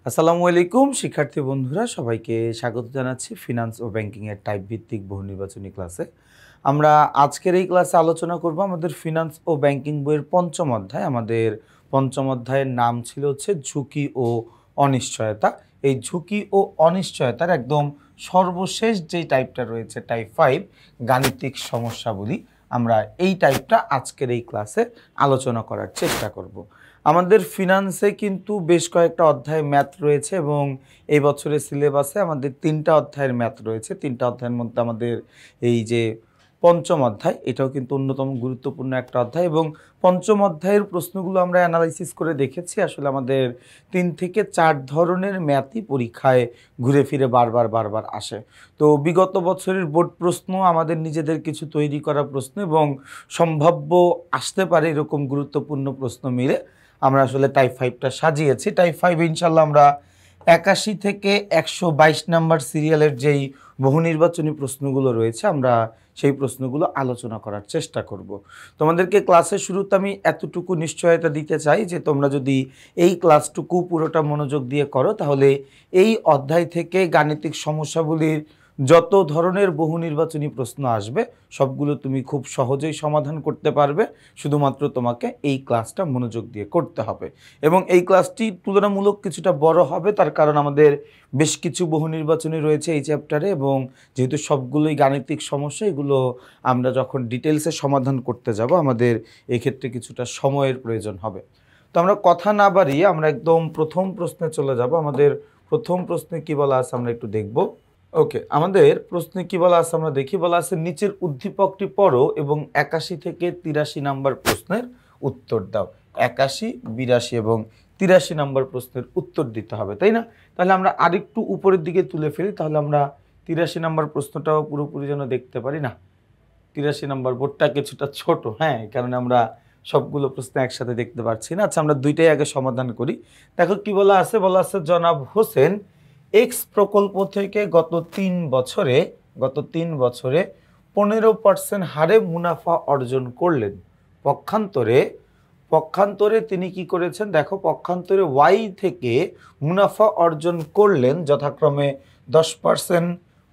আসসালামু আলাইকুম শিক্ষার্থী বন্ধুরা, সবাইকে স্বাগত জানাচ্ছি ফিনান্স ও ব্যাংকিং এর টাইপ ভিত্তিক বহু নির্বাচনী ক্লাসে। আমরা আজকের এই ক্লাসে আলোচনা করব আমাদের ফিনান্স ও ব্যাংকিং বইয়ের পঞ্চম অধ্যায়। আমাদের পঞ্চম অধ্যায়ের নাম ছিল হচ্ছে ঝুঁকি ও অনিশ্চয়তা। এই ঝুঁকি ও অনিশ্চয়তার একদম সর্বশেষ যেই টাইপটা রয়েছে, টাইপ 5 গাণিতিক সমস্যাবলী, আমরা এই টাইপটা আজকের এই ক্লাসে আলোচনা করার চেষ্টা করব। আমাদের ফিনান্সে কিন্তু বেশ কয়েকটা অধ্যায় ম্যাথ রয়েছে এবং এই বছরের সিলেবাসে আমাদের 3টা অধ্যায়ের ম্যাথ রয়েছে। 3টা অধ্যায়ের মধ্যে আমাদের এই যে পঞ্চম অধ্যায়, এটাও কিন্তু অন্যতম গুরুত্বপূর্ণ একটা অধ্যায় এবং পঞ্চম অধ্যায়ের প্রশ্নগুলো আমরা অ্যানালাইসিস করে দেখেছি। আসলে আমাদের 3 থেকে 4 ধরনের ম্যাথই পরীক্ষায় ঘুরে ফিরে বারবার আসে। তো বিগত বছরের বোর্ড প্রশ্ন, আমাদের নিজেদের কিছু তৈরি করা প্রশ্ন এবং সম্ভাব্য আসতে পারে এরকম গুরুত্বপূর্ণ প্রশ্ন মিলে আমরা আসলে টাইপ 5টা সাজিয়েছি। টাইপ 5 ইনশাল্লাহ আমরা 81 থেকে 122 নাম্বার সিরিয়ালের যেই বহু নির্বাচনী প্রশ্নগুলো রয়েছে, আমরা সেই প্রশ্নগুলো আলোচনা করার চেষ্টা করব। তোমাদেরকে ক্লাসের শুরুতে আমি এতটুকু নিশ্চয়তা দিতে চাই যে তোমরা যদি এই ক্লাসটুকু পুরোটা মনোযোগ দিয়ে করো, তাহলে এই অধ্যায় থেকে গাণিতিক সমস্যাগুলির যত ধরনের বহু নির্বাচনী প্রশ্ন আসবে সবগুলো তুমি খুব সহজেই সমাধান করতে পারবে। শুধুমাত্র তোমাকে এই ক্লাসটা মনোযোগ দিয়ে করতে হবে এবং এই ক্লাসটি তুলনামূলক কিছুটা বড় হবে, তার কারণ আমাদের বেশ কিছু বহু নির্বাচনী রয়েছে এই চ্যাপ্টারে এবং যেহেতু সবগুলোই গাণিতিক সমস্যা, এগুলো আমরা যখন ডিটেলসে সমাধান করতে যাব আমাদের এক্ষেত্রে কিছুটা সময়ের প্রয়োজন হবে। তো আমরা কথা না বাড়িয়ে আমরা একদম প্রথম প্রশ্নে চলে যাব। আমাদের প্রথম প্রশ্নে কি বলা আছে আমরা একটু দেখব। ওকে, আমাদের প্রশ্নে কি বলা আছে আমরা দেখি। বলা আছে নিচের উদ্দীপকটি পড়ো এবং 81 থেকে 83 নাম্বার প্রশ্নের উত্তর দাও। 81, 82 এবং 83 নাম্বার প্রশ্নের উত্তর দিতে হবে, তাই না? তাহলে আমরা আরেকটু উপরের দিকে তুলে ফেলি, তাহলে আমরা 83 নাম্বার প্রশ্নটাও পুরোপুরি যেন দেখতে পারি। না, 83 নাম্বার বোর্ডটা কিছুটা ছোট, হ্যাঁ, এই কারণে আমরা সবগুলো প্রশ্ন একসাথে দেখতে পাচ্ছি না। আচ্ছা, আমরা দুইটাই আগে সমাধান করি। দেখো কি বলা আছে। বলা আছে জনাব হোসেন এক্স প্রকল্প থেকে গত 3 বছরে 15% হারে মুনাফা অর্জন করলেন। পক্ষান্তরে তিনি কি করেছেন? দেখো, পক্ষান্তরে ওয়াই থেকে মুনাফা অর্জন করলেন যথাক্রমে 10%,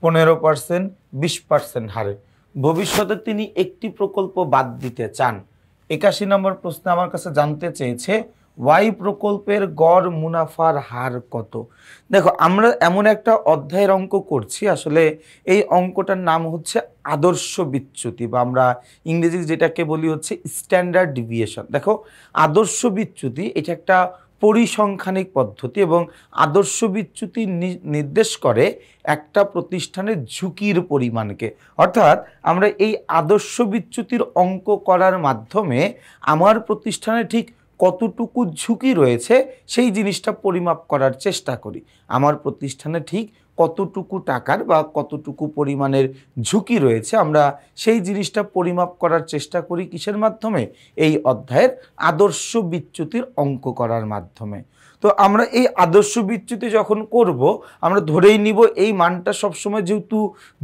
15%, 20% হারে। ভবিষ্যতে তিনি একটি প্রকল্প বাদ দিতে চান। 81 নম্বর প্রশ্নে আমার কাছে জানতে চেয়েছে ওয়াই প্রকল্পের গড় মুনাফার হার কত। দেখো, আমরা এমন একটা অধ্যায়ের অঙ্ক করছি, আসলে এই অঙ্কটার নাম হচ্ছে আদর্শ বিচ্যুতি বা আমরা ইংরেজি যেটাকে বলি হচ্ছে স্ট্যান্ডার্ড ডিভিয়েশন। দেখো, আদর্শ বিচ্যুতি এটা একটা পরিসংখ্যানিক পদ্ধতি এবং আদর্শ বিচ্যুতি নির্দেশ করে একটা প্রতিষ্ঠানের ঝুঁকির পরিমাণকে। অর্থাৎ আমরা এই আদর্শ বিচ্যুতির অঙ্ক করার মাধ্যমে আমার প্রতিষ্ঠানে ঠিক কতটুকু ঝুঁকি রয়েছে সেই জিনিসটা পরিমাপ করার চেষ্টা করি। আমার প্রতিষ্ঠানে ঠিক কতটুকু টাকার বা কতটুকু পরিমাণের ঝুঁকি রয়েছে, আমরা সেই জিনিসটা পরিমাপ করার চেষ্টা করি কিসের মাধ্যমে? এই অধ্যায়ের আদর্শ বিচ্যুতির অঙ্ক করার মাধ্যমে। তো আমরা এই আদর্শ বিচ্যুতি যখন করব, আমরা ধরেই নিব এই মানটা সবসময় যেহেতু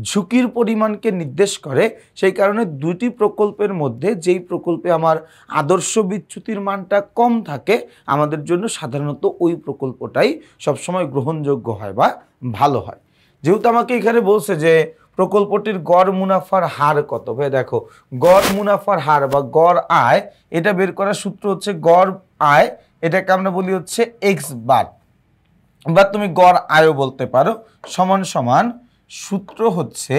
ঝুঁকির পরিমাণকে নির্দেশ করে, সেই কারণে দুটি প্রকল্পের মধ্যে যেই প্রকল্পে আমার আদর্শ বিচ্যুতির মানটা কম থাকে, আমাদের জন্য সাধারণত ওই প্রকল্পটাই সবসময় গ্রহণযোগ্য হয় বা ভালো হয়। যেহেতু আমাকে এখানে বলছে যে প্রকল্পটির গড় মুনাফার হার কত, ভাই দেখো, গড় মুনাফার হার বা গড় আয়, এটা বের করার সূত্র হচ্ছে গড় আয়, এটাকে আমরা বলি হচ্ছে এক্স বার, বা তুমি গড় আয়ও বলতে পারো, সমান সমান সূত্র হচ্ছে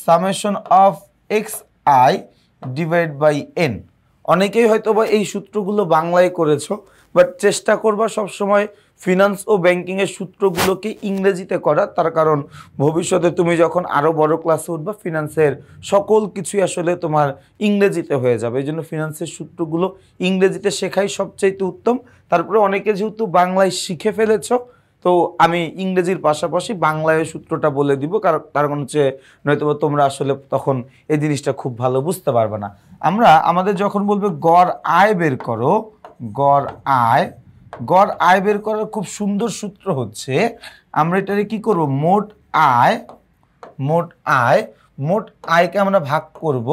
summation of X I divide by N. অনেকেই হয়তো বা এই সূত্রগুলো বাংলায় করেছো, বাট চেষ্টা করবা সবসময় ফিনান্স ও ব্যাংকিংয়ের সূত্রগুলোকে ইংরেজিতে করা, তার কারণ ভবিষ্যতে তুমি যখন আরও বড় ক্লাসে উঠবা ফিনান্সের সকল কিছুই আসলে তোমার ইংরেজিতে হয়ে যাবে। এই জন্য ফিনান্সের সূত্রগুলো ইংরেজিতে শেখাই সবচাইতে উত্তম। তারপরে অনেকে যেহেতু বাংলায় শিখে ফেলেছো, তো আমি ইংরেজির পাশাপাশি বাংলায় সূত্রটা বলে দিব, কারণ তার কারণ হচ্ছে নয়তো তোমরা আসলে তখন এই জিনিসটা খুব ভালো বুঝতে পারবে না। আমরা আমাদের যখন বলবে গড় আয় বের করো, গড় আয় বের করার খুব সুন্দর সূত্র হচ্ছে, আমরা এটারে কি করব, মোট আয়কে আমরা ভাগ করব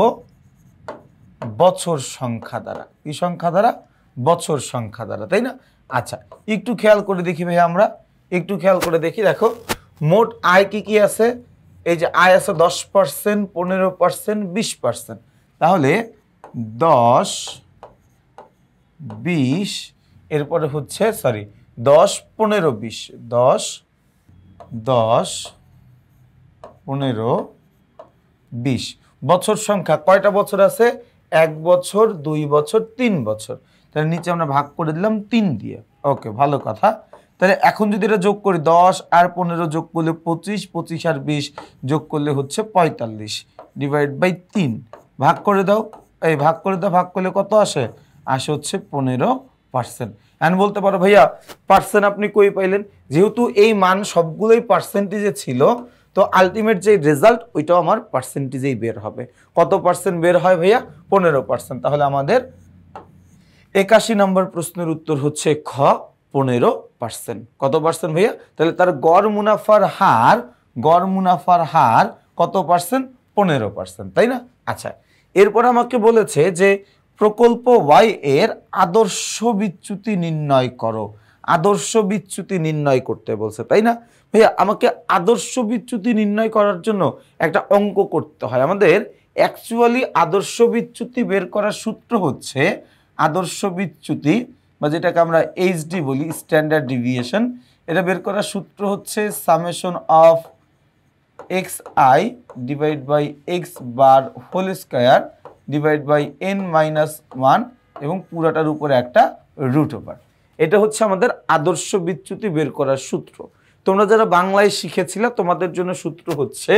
বছর সংখ্যা দ্বারা। কি সংখ্যা দ্বারা? বছর সংখ্যা দ্বারা, তাই না? আচ্ছা, একটু খেয়াল করে দেখি ভাই, আমরা একটু খেয়াল করে দেখি, দেখো মোট আয় কি কি আছে, এই যে আয় আছে 10%, 15%, 20%। তাহলে 10, 20, এরপরে হচ্ছে 10, 15, 20, 10, 10, 15, 20 বছর সংখ্যা কয়টা বছর আছে? 1 বছর, 2 বছর, 3 বছর। তাহলে নিচে আমরা ভাগ করে দিলাম 3 দিয়ে। ওকে, ভালো কথা। তাহলে এখন যদি এটা যোগ করি, 10 আর 15 যোগ করলে 25, 25 আর 20 যোগ করলে হচ্ছে 45, ডিভাইড বাই 3। ভাগ করে দাও, এই ভাগ করে দাও, ভাগ করলে কত আসে? আসে হচ্ছে 15%। এখন বলতে পারো ভাইয়া পার্সেন্ট আপনি কই পাইলেন? যেহেতু এই মান সবগুলোই পার্সেন্টেজে ছিল, তো আলটিমেট যে রেজাল্ট ওইটাও আমার পার্সেন্টেজেই বের হবে। কত পার্সেন্ট বের হয় ভাইয়া? 15%। তাহলে আমাদের 81 নম্বর প্রশ্নের উত্তর হচ্ছে খ, 15%। কত পার্সেন্ট ভাইয়া? তাহলে তার গড় মুনাফার হার কত পার্সেন্ট? 15%, তাই না? আচ্ছা, এরপর আমাকে বলেছে যে প্রকল্প ওয়াই এর আদর্শ বিচ্যুতি নির্ণয় করো। আদর্শ বিচ্যুতি নির্ণয় করতে বলছে, তাই না ভাইয়া? আমাকে আদর্শ বিচ্যুতি নির্ণয় করার জন্য একটা অঙ্ক করতে হয়। আমাদের অ্যাকচুয়ালি আদর্শ বিচ্যুতি বের করার সূত্র হচ্ছে, আদর্শ বিচ্যুতি বা যেটাকে আমরা এইচডি বলি, স্ট্যান্ডার্ড ডিভিয়েশন, এটা বের করার সূত্র হচ্ছে summation of X I divide by X bar whole square divide by n-1 এবং পুরাটার উপরে একটা রুট ওভার। এটা হচ্ছে আমাদের আদর্শ বিচ্যুতি বের করার সূত্র। তোমরা যারা বাংলায় শিখেছিলে তোমাদের জন্য সূত্র হচ্ছে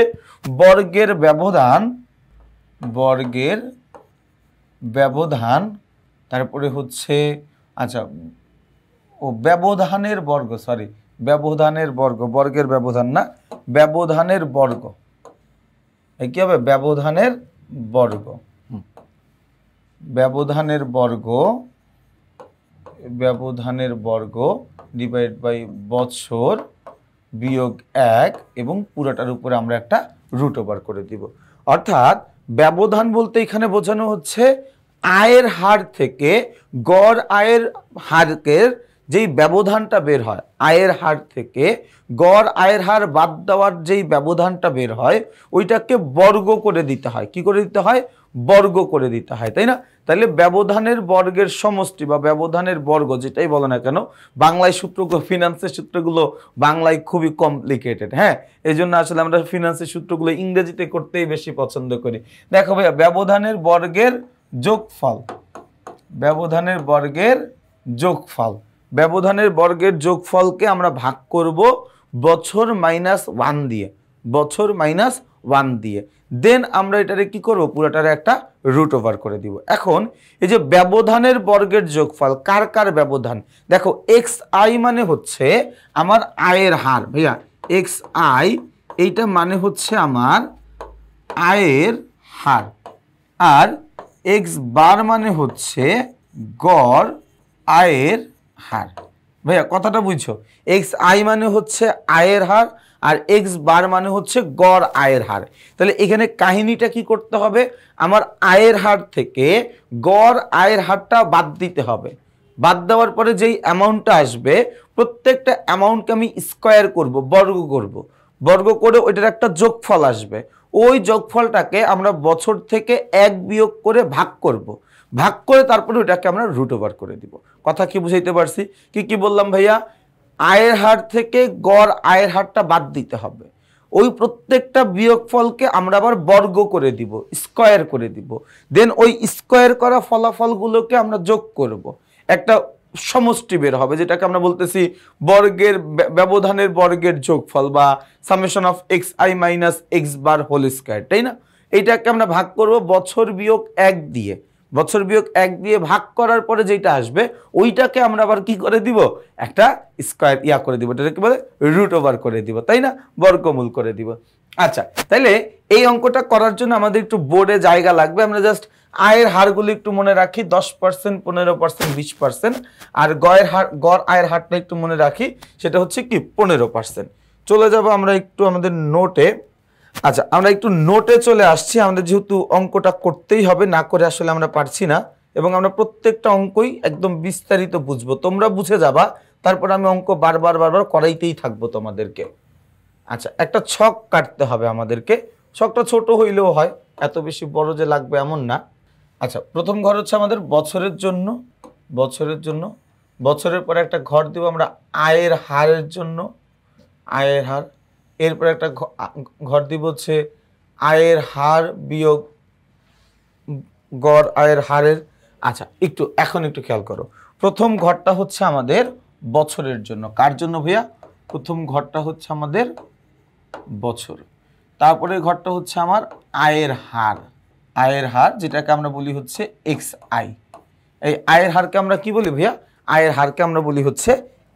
বর্গের ব্যবধান, তারপরে হচ্ছে আচ্ছা ও ব্যবধানের বর্গ, ব্যবধানের বর্গ, বর্গের ব্যবধান না, ব্যবধানের বর্গ। কি হবে? ব্যবধানের বর্গ, ব্যবধানের বর্গ ডিভাইড বাই বছর বিয়োগ 1 এবং পুরোটার উপরে আমরা একটা রুট ওভার করে দিব। অর্থাৎ ব্যবধান বলতে এখানে বোঝানো হচ্ছে আয়ের হার থেকে গড় আয়ের হারের যেই ব্যবধানটা বের হয়, আয়ের হার থেকে গড় আয়ের হার বাদ দেওয়ার যেই ব্যবধানটা বের হয় ওইটাকে বর্গ করে দিতে হয়। কি করে দিতে হয়? বর্গ করে দিতে হয়, তাই না? তাহলে ব্যবধানের বর্গের সমষ্টি বা ব্যবধানের বর্গ যেটাই বলো না কেন, বাংলায় সূত্রগুলো, ফিনান্সের সূত্রগুলো বাংলায় খুবই কমপ্লিকেটেড। হ্যাঁ, এই জন্য আসলে আমরা ফিনান্সের সূত্রগুলো ইংরেজিতে করতেই বেশি পছন্দ করি। দেখো ভাইয়া, ব্যবধানের বর্গের যোগফল, ব্যবধানের বর্গের যোগফল, ব্যবধানের বর্গের যোগফলকে আমরা ভাগ করব বছর -1 দিয়ে, বছর -1 দিয়ে। দেন আমরা এটারে কি করব? পুরোটারে একটা রুট ওভার করে দিব। এখন এই যে ব্যবধানের বর্গের যোগফল, কার কার ব্যবধান? দেখো এক্স আই মানে হচ্ছে আমার আয়ের হার ভাইয়া, এক্স আই এইটা মানে হচ্ছে আমার আয়ের হার, আর এক্স বার মানে হচ্ছে গড় আয়ের হার। ভাইয়া কথাটা বুঝছো? এক্স আই মানে হচ্ছে আয়ের হার আর এক্স বার মানে হচ্ছে গড় আয়ের হার। তাহলে এখানে কাহিনীটা কি করতে হবে? আমার আয়ের হার থেকে গড় আয়ের হারটা বাদ দিতে হবে। বাদ দেওয়ার পরে যেই অ্যামাউন্টটা আসবে প্রত্যেকটা অ্যামাউন্টকে আমি স্কোয়ার করব, বর্গ করব, বর্গ করে ওইটার একটা যোগফল আসবে। ওই যোগফলটাকে আমরা বছর থেকে 1 বিয়োগ করে ভাগ করব, ভাগ করে তারপরে ওইটাকে আমরা রুট ওভার করে দিব। কথা কি বুঝাইতে পারছি? কি বললাম ভাইয়া? আয়ের হার থেকে গড় আয়ের হারটা বাদ দিতে হবে, ওই প্রত্যেকটা বিয়োগফলকে আমরা আবার বর্গ করে দিব, স্কোয়ার করে দিব। দেন ওই স্কোয়ার করা ফলাফলগুলোকে আমরা যোগ করব, একটা সমষ্টি বের হবে যেটাকে আমরা বলতেছি বর্গের ব্যবধানের বর্গের যোগফল বা summation of X I minus X bar whole square, তাই না? এইটাকে আমরা ভাগ করব বছর বিয়োগ 1 দিয়ে, বছর বিয়োগ 1 দিয়ে ভাগ করার পরে যেটা আসবে ওইটাকে আমরা আবার কি করে দিব? একটা স্কোয়ার করে দিব, এটাকে কি বলে? রুট ওভার করে দিব, তাই না? বর্গমূল করে দিব। আচ্ছা, তাহলে এই অঙ্কটা করার জন্য আমাদের একটু বোর্ডে জায়গা লাগবে। আমরা জাস্ট আয়ের হারগুলো একটু মনে রাখি, 10%, 15%, 20%, আর গড় আয়ের হারটা একটু মনে রাখি, সেটা হচ্ছে কি 15%। চলে যাব আমরা একটু আমাদের নোটে। আচ্ছা, আমরা একটু নোটে চলে আসছি। আমাদের যেহেতু অঙ্কটা করতেই হবে, না করে আসলে আমরা পারছি না, এবং আমরা প্রত্যেকটা অঙ্কই একদম বিস্তারিত বুঝবো। তোমরা বুঝে যাবা তারপর আমি অঙ্ক বারবার বারবার করাইতেই থাকবো তোমাদেরকে। আচ্ছা, একটা ছক কাটতে হবে আমাদেরকে। ছকটা ছোট হইলেও হয়, এত বেশি বড় যে লাগবে এমন না। আচ্ছা, প্রথম ঘর হচ্ছে আমাদের বছরের জন্য, বছরের পরে একটা ঘর দিব আমরা আয়ের হারের জন্য, আয়ের হার। এরপরে একটা ঘর দিব হচ্ছে আয়ের হার বিয়োগ গড় আয়ের হারের। আচ্ছা, এখন একটু খেয়াল করো, প্রথম ঘরটা হচ্ছে আমাদের বছরের জন্য। কার জন্য ভাইয়া? প্রথম ঘরটা হচ্ছে আমাদের বছর। তারপরে ঘরটা হচ্ছে আমার আয়ের হার, যেটাকে আমরা বলি হচ্ছে এক্স আই। এই আয়ের হারকে আমরা কি বলি ভাইয়া? আয়ের হারকে আমরা বলি হচ্ছে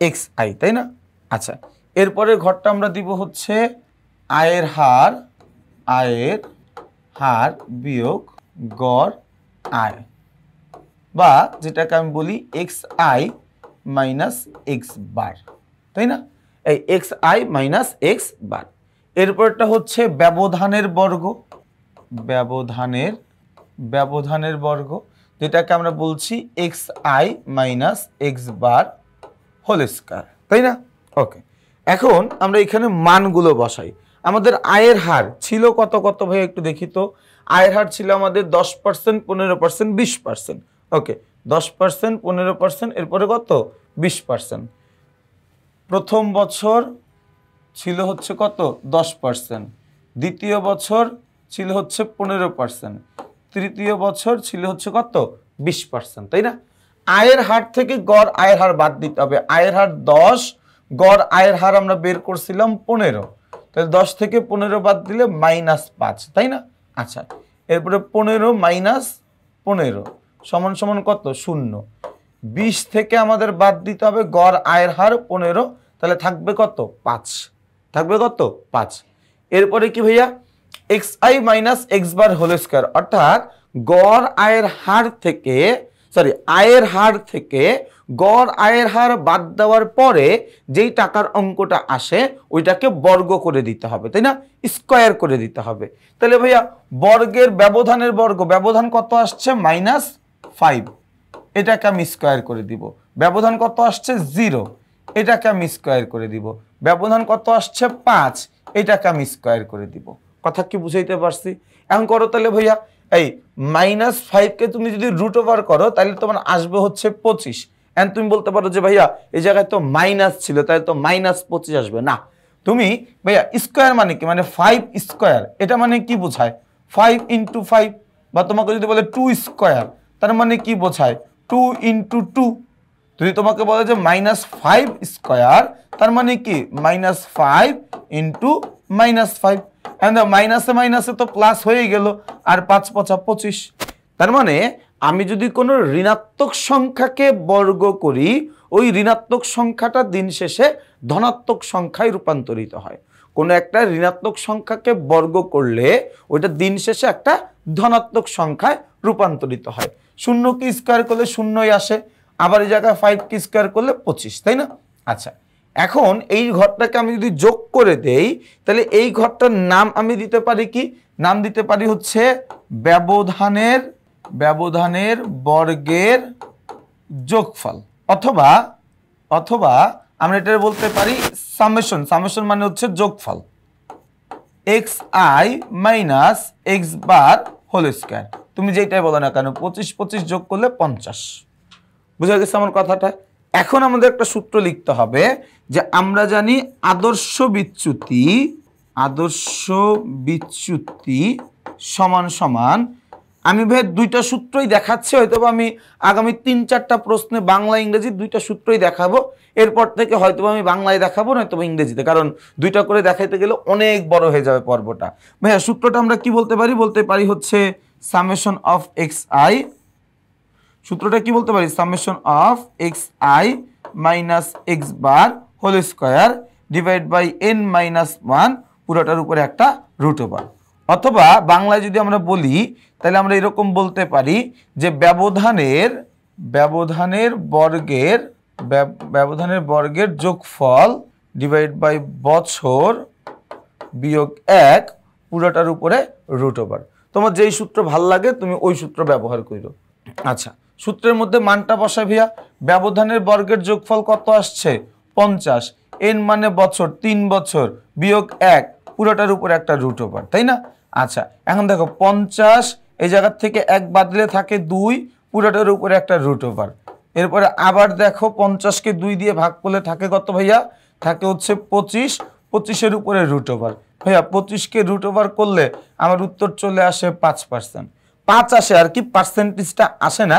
এক্স আই, তাই না? আচ্ছা, এরপরে ঘরটা আমরা দিব হচ্ছে আয়ের হার বিয়োগ গড় আয়, বা যেটাকে আমি বলি X I minus X bar, তাই না? এই X I minus X bar. এরপরটা হচ্ছে ব্যবধানের বর্গ, যেটাকে আমরা বলছি X I minus X bar whole square, তাই না? ওকে, এখন আমরা এখানে মানগুলো বসাই। আমাদের আয়ের হার ছিল কত কত ভাই একটু দেখি তো। আয়ের হার ছিল আমাদের 10%, 15%, 20%। ওকে, 10%, 15%, এরপরে কত? 20%। প্রথম বছর ছিল হচ্ছে কত? 10%। দ্বিতীয় বছর ছিল হচ্ছে 15%। তৃতীয় বছর ছিল হচ্ছে কত? 20%, তাই না? আয়ের হার থেকে গড় আয়ের হার বাদ দিতে হবে। আয়ের হার 10, গড় আয়ের হার আমরা বের করছিলাম 15। তাহলে 10 থেকে 15 বাদ দিলে -5, তাই না? আচ্ছা, এরপরে 15 মাইনাস 15 সমান সমান কত? 0। 20 থেকে আমাদের বাদ দিতে হবে গড় আয়ের হার 15, তাহলে থাকবে কত? 5। থাকবে কত? 5। এরপরে কি ভাইয়া? X I minus X bar whole square, অর্থাৎ গড় আয়ের হার থেকে গড় আয়ের হার বাদ দেওয়ার পরে যেই টাকার অঙ্কটা আসে ওইটাকে বর্গ করে দিতে হবে, তাই না? স্কয়ার করে দিতে হবে। তাহলে ভাইয়া বর্গের ব্যবধানের বর্গ, ব্যবধান কত আসছে? -5, এটাকে আমি স্কয়ার করে দিব। ব্যবধান কত আসছে? 0, এটাকে আমি স্কয়ার করে দিব। ব্যবধান কত আসছে? 5, এটাকে আমি স্কয়ার করে দিব। কথা কি বুঝাইতে পারছি? এখন করো তাহলে ভাইয়া, এই -5কে তুমি যদি রুট ওভার করো তাহলে তোমার আসবে হচ্ছে 25। এন্ড তুমি বলতে পারো যে ভাইয়া এই জায়গায় তো মাইনাস ছিল, তাহলে তো -25 আসবে না। তুমি ভাইয়া স্কয়ার মানে কি? মানে 5 স্কয়ার, এটা মানে কি বোঝায়? 5 × 5, বা তোমাকে যদি বলে 2 স্কয়ার, তার মানে কি বোঝায়? 2 × 2। যদি তোমাকে বলে যে -5 স্কয়ার, তার মানে কি? -5 × -5। মাইনাসে মাইনাসে তো প্লাস হয়ে গেল, আর 5 × 5 = 25। তার মানে আমি যদি কোনো ঋণাত্মক সংখ্যাকে বর্গ করি, ওই ঋণাত্মক সংখ্যাটা দিন শেষে ধনাত্মক সংখ্যায় রূপান্তরিত হয়। কোনো একটা ঋণাত্মক সংখ্যাকে বর্গ করলে ওইটা দিন শেষে একটা ধনাত্মক সংখ্যায় রূপান্তরিত হয়। 0কে স্কয়ার করলে 0ই আসে, আবার এই জায়গায় 5কে স্কয়ার করলে 25, তাই না? আচ্ছা, এখন এই ঘরটাকে আমি যদি যোগ করে দেই, তাহলে এই ঘরটার নাম আমি দিতে পারি কি? নাম দিতে পারি হচ্ছে ব্যবধানের বর্গের যোগফল, অথবা আমরা এটা বলতে পারি সামেশন। সামেশন মানে হচ্ছে যোগফল, X I minus X bar whole square. তুমি যেটাই বলো না কেন, 25 যোগ করলে 50। বুঝা গেছে আমার কথাটা? এখন আমাদের একটা সূত্র লিখতে হবে, যে আমরা জানি আদর্শ বিচ্যুতি সমান সমান, আমি ভাই দুইটা সূত্রই দেখাচ্ছি, হয়তো আমি আগামী 3-4টা প্রশ্নে বাংলা ইংরেজি দুইটা সূত্রই দেখাবো। এরপর থেকে হয়তো আমি বাংলায় দেখাবো, নয়তো ইংরেজিতে, কারণ দুইটা করে দেখাইতে গেলে অনেক বড় হয়ে যাবে পর্বটা। ভাইয়া সূত্রটা আমরা কি বলতে পারি হচ্ছে সামেশন অফ এক্স আই। সূত্রটা কি বলতে পারি? Summation of X I minus X bar whole square divide by n-1, পুরোটার উপরে একটা রুট ওভার। অথবা বাংলায় যদি আমরা বলি, তাহলে আমরা এরকম বলতে পারি যে ব্যবধানের বর্গের যোগফল ডিভাইড বাই বছর বিয়োগ 1, পুরোটার উপরে রুট ওভার। তোমার যেই সূত্র ভাল লাগে তুমি ওই সূত্র ব্যবহার করো। আচ্ছা, সূত্রের মধ্যে মানটা বসাই ভাইয়া। ব্যবধানের বর্গের যোগফল কত আসছে 50, এন মানে বছর, 3 বছর বিয়োগ 1, পুরোটার উপর একটা রুট ওভার, তাই না? আচ্ছা এখন দেখো 50 এই জায়গা থেকে 1 বাদ দিলে থাকে 2, পুরোটার উপরে একটা রুট ওভার। এরপরে আবার দেখো 50কে 2 দিয়ে ভাগ করলে থাকে কত ভাইয়া, থাকে হচ্ছে 25, 25-এর উপরে রুট ওভার। ভাইয়া 25কে রুট ওভার করলে আমার উত্তর চলে আসে 5%। 5 আসে আর কি, পার্সেন্টেজটা আসে না,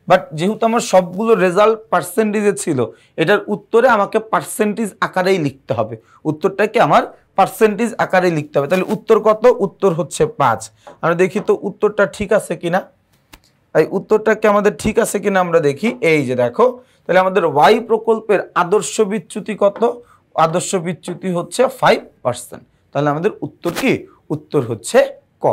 বাট যেহেতু আমার সবগুলো রেজাল্ট পার্সেন্টেজে ছিল, এটার উত্তরে আমাকে পার্সেন্টেজ আকারেই লিখতে হবে, উত্তরটাকে আমার পার্সেন্টেজ আকারে লিখতে হবে। তাহলে উত্তর কত? উত্তর হচ্ছে 5। আমরা দেখি তো উত্তরটা ঠিক আছে কিনা। এই উত্তরটাকে আমাদের ঠিক আছে কিনা আমরা দেখি। এই যে দেখো, তাহলে আমাদের ওয়াই প্রকল্পের আদর্শ বিচ্যুতি কত? আদর্শ বিচ্যুতি হচ্ছে 5%। তাহলে আমাদের উত্তর কি? উত্তর হচ্ছে ক।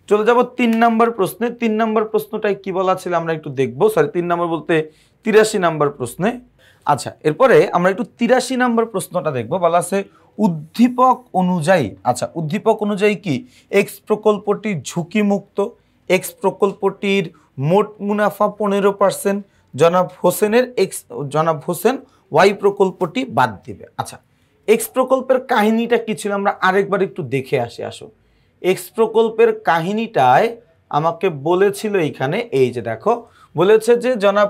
চলে যাব 3 নম্বর প্রশ্নে। 3 নম্বর প্রশ্নটাই কি বলা ছিল আমরা একটু দেখবো। সরি 3 নম্বর বলতে 83 নম্বর প্রশ্নে। আচ্ছা এরপরে আমরা একটু 83 নম্বর প্রশ্নটা দেখবো। বলা আছে উদ্দীপক অনুযায়ী, আচ্ছা উদ্দীপক অনুযায়ী কি এক্স প্রকল্পটি ঝুঁকিমুক্ত, এক্স প্রকল্পটির মোট মুনাফা 15%, জনাব হোসেন ওয়াই প্রকল্পটি বাদ দিবে। আচ্ছা এক্স প্রকল্পের কাহিনীটা কি ছিল আমরা আরেকবার একটু দেখে আসো। এক্স প্রকল্পের কাহিনীটায় আমাকে বলেছিল এইখানে, এই যে দেখো বলেছে যে জনাব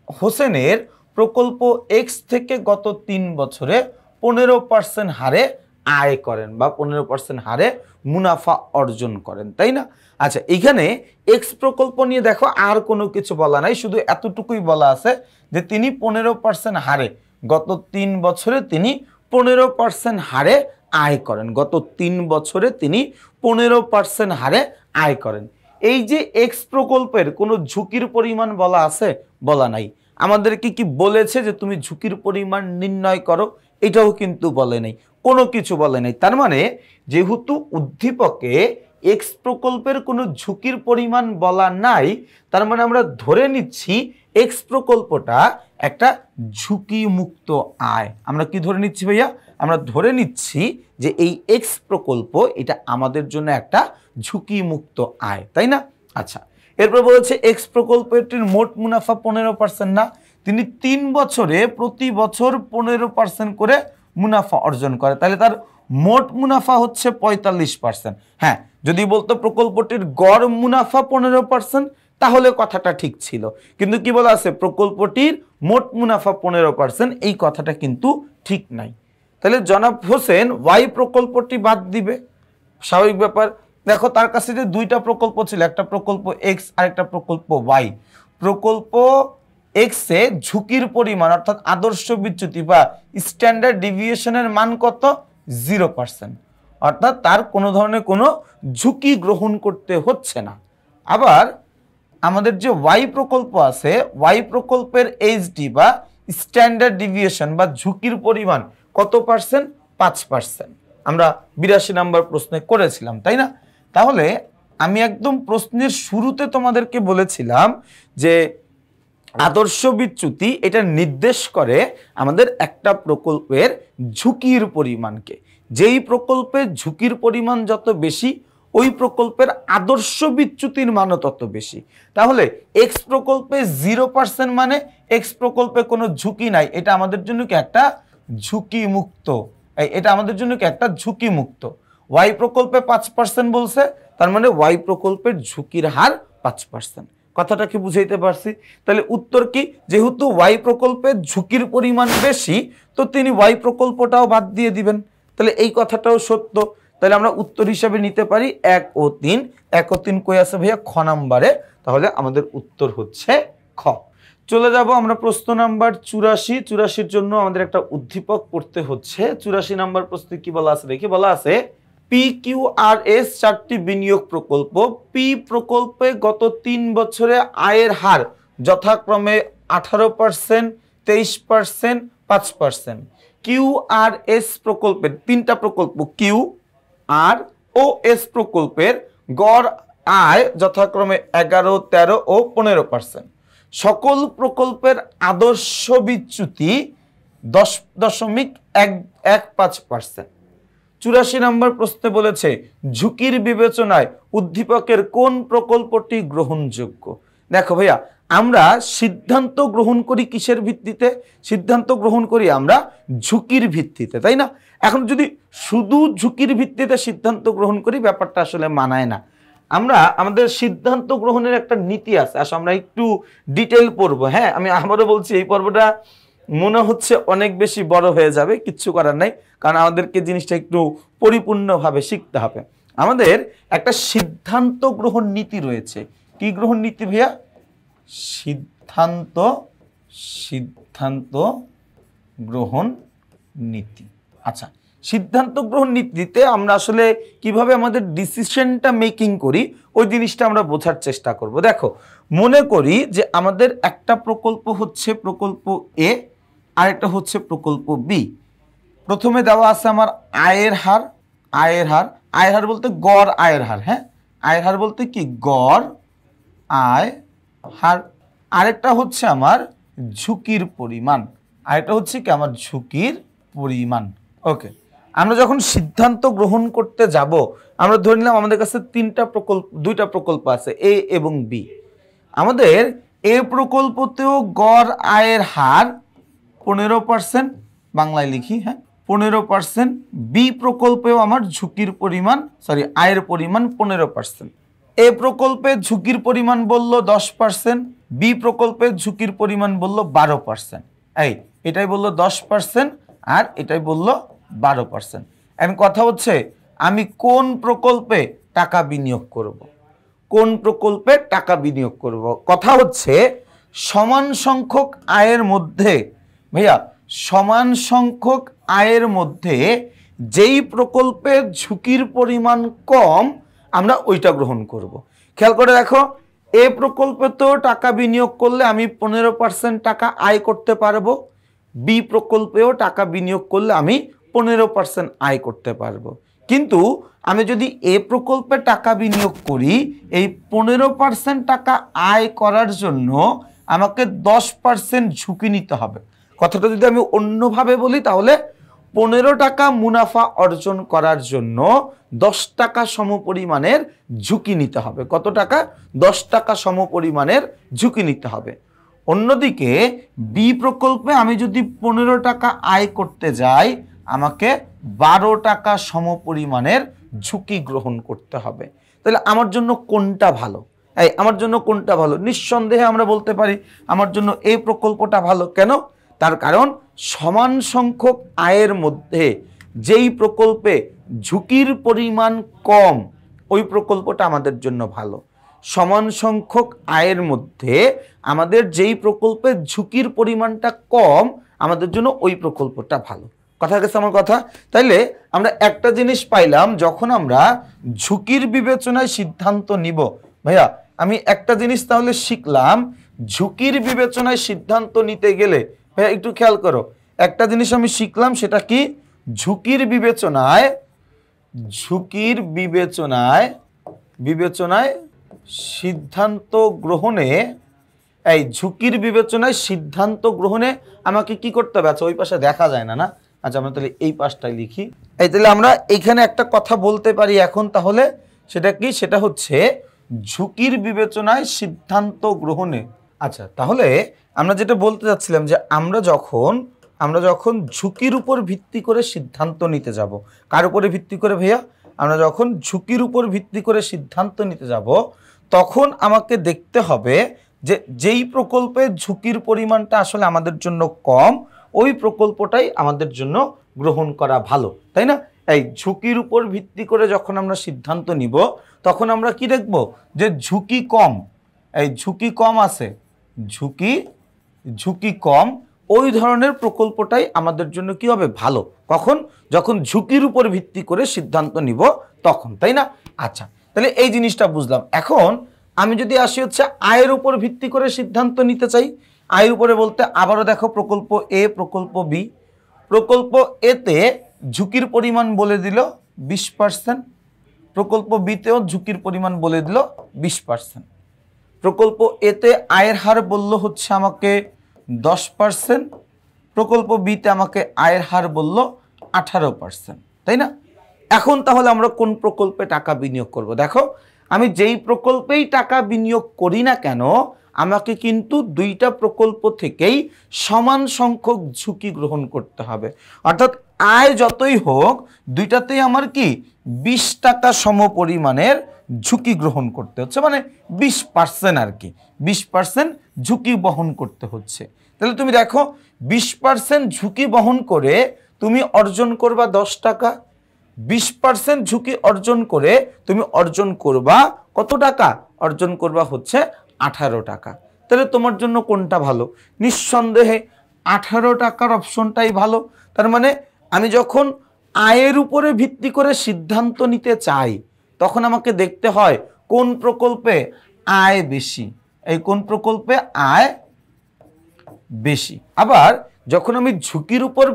হোসেনের প্রকল্প এক্স থেকে গত 3 বছরে 15% হারে আয় করেন বা 15% হারে মুনাফা অর্জন করেন, তাই না? আচ্ছা এইখানে এক্স প্রকল্প নিয়ে দেখো আর কোনো কিছু বলা নাই, শুধু এতটুকুই বলা আছে যে তিনি 15% হারে গত 3 বছরে তিনি 15% হারে আয় করেন, গত 3 বছরে তিনি 15% হারে আয় করেন। এই যে এক্স প্রকল্পের কোনো ঝুঁকির পরিমাণ বলা আছে? বলা নাই। আমাদেরকে কি বলেছে যে তুমি ঝুঁকির পরিমাণ নির্ণয় করো? এটাও কিন্তু বলে নাই, কোনো কিছু বলে নাই। তার মানে যেহেতু উদ্দীপকে এক্স প্রকল্পের কোনো ঝুঁকির পরিমাণ বলা নাই, তার মানে আমরা ধরে নিচ্ছি এক্স প্রকল্পটা একটা ঝুঁকি মুক্ত আয়। আমরা কি ধরে নিচ্ছি ভাইয়া? আমরা ধরে নিচ্ছি যে এই এক্স প্রকল্প এটা আমাদের জন্য একটা ঝুঁকি মুক্ত আয়, তাই না? আচ্ছা এরপর বলেছে এক্স প্রকল্পটির মোট মুনাফা 15% না, তিনি 3 বছরে প্রতি বছর 15% করে মুনাফা অর্জন করে, তাহলে তার মোট মুনাফা হচ্ছে 45%। হ্যাঁ যদি বলতো প্রকল্পটির গড় মুনাফা 15%, তাহলে কথাটা ঠিক ছিল, কিন্তু কি বলা আছে প্রকল্পটির মোট মুনাফা 15%, এই কথাটা কিন্তু ঠিক নাই। তাহলে জনাব হোসেন ওয়াই প্রকল্পটি বাদ দিবে, স্বাভাবিক ব্যাপার। দেখো তার কাছে যে 2টা প্রকল্প ছিল, একটা প্রকল্প এক্স আর একটা প্রকল্প ওয়াই। প্রকল্প এক্স এ ঝুঁকির পরিমাণ অর্থাৎ আদর্শ বিচ্যুতি বা স্ট্যান্ডার্ড ডিভিয়েশনের মান কত? 0%, অর্থাৎ তার কোনো ধরনের কোনো ঝুঁকি গ্রহণ করতে হচ্ছে না। আবার আমাদের যে ওয়াই প্রকল্প আছে, ওয়াই প্রকল্পের এইচডি বা স্ট্যান্ডার্ড ডিভিয়েশন বা ঝুঁকির পরিমাণ কত পার্সেন্ট? 5%। আমরা 82 নম্বর প্রশ্নে করেছিলাম, তাই না? তাহলে আমি একদম প্রশ্নের শুরুতে তোমাদেরকে বলেছিলাম যে আদর্শ বিচ্যুতি এটা নির্দেশ করে আমাদের একটা প্রকল্পের ঝুঁকির পরিমাণকে। যেই প্রকল্পের ঝুঁকির পরিমাণ যত বেশি, ওই প্রকল্পের আদর্শ বিচ্যুতির মানও তত বেশি। তাহলে এক্স প্রকল্পে 0% মানে এক্স প্রকল্পে কোনো ঝুঁকি নাই, এটা আমাদের জন্য কি একটা ঝুঁকি মুক্ত, এটা আমাদের জন্য কি একটা ঝুঁকি মুক্ত। ওয়াই প্রকল্পে 5% বলছে, তার মানে ওয়াই প্রকল্পের ঝুঁকির হার 5%। কথাটা কি বুঝাইতে পারছি? তাহলে উত্তর কি? যেহেতু ওয়াই প্রকল্পের ঝুঁকির পরিমাণ বেশি, তো তিনি ওয়াই প্রকল্পটাও বাদ দিয়ে দিবেন। তাহলে এই কথাটাও সত্য। তাহলে আমরা উত্তর হিসাবে নিতে পারি 1 ও 3। 1 ও 3 কই আছে ভাইয়া? খ নাম্বারে। তাহলে আমাদের উত্তর হচ্ছে খ। চলে যাব আমরা প্রশ্ন নাম্বার 84। 84-র জন্য আমাদের একটা উদ্দীপক পড়তে হচ্ছে। 84 নাম্বার প্রশ্নে কি বলা আছে দেখি। বলা আছে PQRS 4টি বিনিয়োগ প্রকল্প। পি প্রকল্পে গত 3 বছরে আয়ের হার যথাক্রমে 18%, 23%, 5%। QRS প্রকল্পের 3টা প্রকল্প কিউ আর ও এস প্রকল্পের গড় আয় যথাক্রমে 11, 13 ও 15%। সকল প্রকল্পের আদর্শ বিচ্যুতি 10.15%। 84 নম্বর প্রশ্নে বলেছে ঝুঁকির বিবেচনায় উদ্দীপকের কোন প্রকল্পটি গ্রহণযোগ্য? দেখো ভাইয়া আমরা সিদ্ধান্ত গ্রহণ করি কিসের ভিত্তিতে? সিদ্ধান্ত গ্রহণ করি আমরা ঝুঁকির ভিত্তিতে, তাই না? এখন যদি শুধু ঝুঁকির ভিত্তিতে সিদ্ধান্ত গ্রহণ করি, ব্যাপারটা আসলে মানায় না। আমরা আমাদের সিদ্ধান্ত গ্রহণের একটা নীতি আছে, আসলে আমরা একটু ডিটেল পড়বো। হ্যাঁ, আমি আবারও বলছি, এই পর্বটা মনে হচ্ছে অনেক বেশি বড় হয়ে যাবে, কিচ্ছু করার নাই, কারণ আমাদেরকে জিনিসটা একটু পরিপূর্ণভাবে শিখতে হবে। আমাদের একটা সিদ্ধান্ত গ্রহণ নীতি রয়েছে। কি গ্রহণ নীতি ভাইয়া? সিদ্ধান্ত সিদ্ধান্ত গ্রহণ নীতি। আচ্ছা, সিদ্ধান্ত গ্রহণ নীতিতে আমরা আসলে কিভাবে আমাদের ডিসিশনটা মেকিং করি ওই জিনিসটা আমরা বোঝার চেষ্টা করব। দেখো, মনে করি যে আমাদের একটা প্রকল্প হচ্ছে প্রকল্প এ, আরেকটা হচ্ছে প্রকল্প বি। প্রথমে দেওয়া আছে আমার আয়ের হার। আয়ের হার, আয়ের হার বলতে গড় আয়ের হার। হ্যাঁ, আয়ের হার বলতে কি? গড় আয় হার। আরেকটা হচ্ছে আমার ঝুঁকির পরিমাণ। আরেকটা হচ্ছে কি? আমার ঝুঁকির পরিমাণ। ওকে, আমরা যখন সিদ্ধান্ত গ্রহণ করতে যাব, আমরা ধরে নিলাম আমাদের কাছে দুইটা প্রকল্প আছে, এ এবং বি। আমাদের এ প্রকল্পতেও গড় আয়ের হার 15%, বাংলায় লিখি, হ্যাঁ 15%। বি প্রকল্পেও আমার ঝুঁকির পরিমাণ, আয়ের পরিমাণ 15%। এ প্রকল্পে ঝুঁকির পরিমাণ বলল 10%, বি প্রকল্পে ঝুঁকির পরিমাণ বলল 12%। এটাই বলল 10% আর এটাই বলল 12%। এখন কথা হচ্ছে আমি কোন প্রকল্পে টাকা বিনিয়োগ করব? কোন প্রকল্পে টাকা বিনিয়োগ করব? কথা হচ্ছে সমান সংখ্যক আয়ের মধ্যে, ভাইয়া সমান সংখ্যক আয়ের মধ্যে যেই প্রকল্পে ঝুঁকির পরিমাণ কম, আমরা ওইটা গ্রহণ করব। খেয়াল করে দেখো, এ প্রকল্পে তো টাকা বিনিয়োগ করলে আমি 15% টাকা আয় করতে পারবো, বি প্রকল্পেও টাকা বিনিয়োগ করলে আমি 15% আয় করতে পারবো। কিন্তু আমি যদি এ প্রকল্পে টাকা বিনিয়োগ করি, এই 15% টাকা আয় করার জন্য আমাকে 10% ঝুঁকি নিতে হবে। কথাটা যদি আমি অন্যভাবে বলি, তাহলে 15 টাকা মুনাফা অর্জন করার জন্য 10 টাকা সমপরিমাণের ঝুঁকি নিতে হবে। কত টাকা? 10 টাকা সমপরিমাণের ঝুঁকি নিতে হবে। অন্যদিকে বি প্রকল্পে আমি যদি 15 টাকা আয় করতে যাই, আমাকে 12 টাকা সমপরিমাণের ঝুঁকি গ্রহণ করতে হবে। তাহলে আমার জন্য কোনটা ভালো? আমার জন্য কোনটা ভালো? নিঃসন্দেহে আমরা বলতে পারি আমার জন্য এই প্রকল্পটা ভালো। কেন? তার কারণ সমান সংখ্যক আয়ের মধ্যে যেই প্রকল্পে ঝুঁকির পরিমাণ কম, ওই প্রকল্পটা আমাদের জন্য ভালো। সমান সংখ্যক আয়ের মধ্যে আমাদের যেই প্রকল্পে ঝুঁকির পরিমাণটা কম, আমাদের জন্য ওই প্রকল্পটা ভালো। কথা গেছে আমার কথা? তাইলে আমরা একটা জিনিস পাইলাম, যখন আমরা ঝুঁকির বিবেচনায় সিদ্ধান্ত নিব, ভাইয়া আমি একটা জিনিস তাহলে শিখলাম, ঝুঁকির বিবেচনায় সিদ্ধান্ত নিতে গেলে, ভাইয়া একটু খেয়াল করো, একটা জিনিস আমি শিখলাম, সেটা কি? ঝুঁকির বিবেচনায় সিদ্ধান্ত গ্রহণে, ঝুঁকির বিবেচনায় সিদ্ধান্ত গ্রহণে আমাকে কি করতে হবে? আচ্ছা, ওই পাশে দেখা যায় না, না? আচ্ছা, আমরা তাহলে এই পাশটাই লিখি। তাহলে আমরা এইখানে একটা কথা বলতে পারি এখন, তাহলে সেটা কি? সেটা হচ্ছে ঝুঁকির বিবেচনায় সিদ্ধান্ত গ্রহণে। আচ্ছা, তাহলে আমরা যেটা বলতে চাচ্ছিলাম যে আমরা যখন ঝুঁকির উপর ভিত্তি করে সিদ্ধান্ত নিতে যাব, কার উপরে ভিত্তি করে ভাইয়া? আমরা যখন ঝুঁকির উপর ভিত্তি করে সিদ্ধান্ত নিতে যাব, তখন আমাকে দেখতে হবে যে যেই প্রকল্পে ঝুঁকির পরিমাণটা আসলে আমাদের জন্য কম, ওই প্রকল্পটাই আমাদের জন্য গ্রহণ করা ভালো, তাই না? এই ঝুঁকির উপর ভিত্তি করে যখন আমরা সিদ্ধান্ত নিব, তখন আমরা কি দেখব? যে ঝুঁকি কম, ঝুঁকি কম আছে, ঝুঁকি কম, ওই ধরনের প্রকল্পটাই আমাদের জন্য কি হবে? ভালো। কখন? যখন ঝুঁকির উপর ভিত্তি করে সিদ্ধান্ত নিব তখন, তাই না? আচ্ছা, তাহলে এই জিনিসটা বুঝলাম। এখন আমি যদি আসি হচ্ছে আয়ের উপর ভিত্তি করে সিদ্ধান্ত নিতে চাই, আয়ের উপরে বলতে আবারও দেখো, প্রকল্প এ, প্রকল্প বি। প্রকল্প এতে ঝুঁকির পরিমাণ বলে দিল 20%, প্রকল্প বিতেও ঝুঁকির পরিমাণ বলে দিল 20%। প্রকল্প এতে আয়ের হার বলল হচ্ছে আমাকে 10%, প্রকল্প বিতে আমাকে আয়ের হার বলল 18%, তাই না? এখন তাহলে আমরা কোন প্রকল্পে টাকা বিনিয়োগ করব? দেখো, আমি যেই প্রকল্পেই টাকা বিনিয়োগ করি না কেন, আমাকে কিন্তু দুইটা প্রকল্প থেকেই সমান সংখ্যক ঝুঁকি গ্রহণ করতে হবে। অর্থাৎ আয় যতই হোক দুইটাতেই আমার কি 20 টাকা সমপরিমাণের ঝুঁকি গ্রহণ করতে হচ্ছে, মানে 20% আর কি, 20% ঝুঁকি বহন করতে হচ্ছে। তাহলে তুমি দেখো 20% ঝুঁকি বহন করে তুমি অর্জন করবা 10 টাকা, 20% ঝুঁকি অর্জন করে তুমি অর্জন করবা কত টাকা? অর্জন করবা হচ্ছে 18 টাকা। তাহলে তোমার জন্য কোনটা ভালো? নিঃসন্দেহে 18 টাকার অপশনটাই ভালো। তার মানে আমি যখন আয়ের উপরে ভিত্তি করে সিদ্ধান্ত নিতে চাই তখন আমাকে দেখতে হয় কোন প্রকল্পে আয় বেশি, এই কোন প্রকল্পে আয় বেশি। আবার যখন আমি ঝুঁকির উপর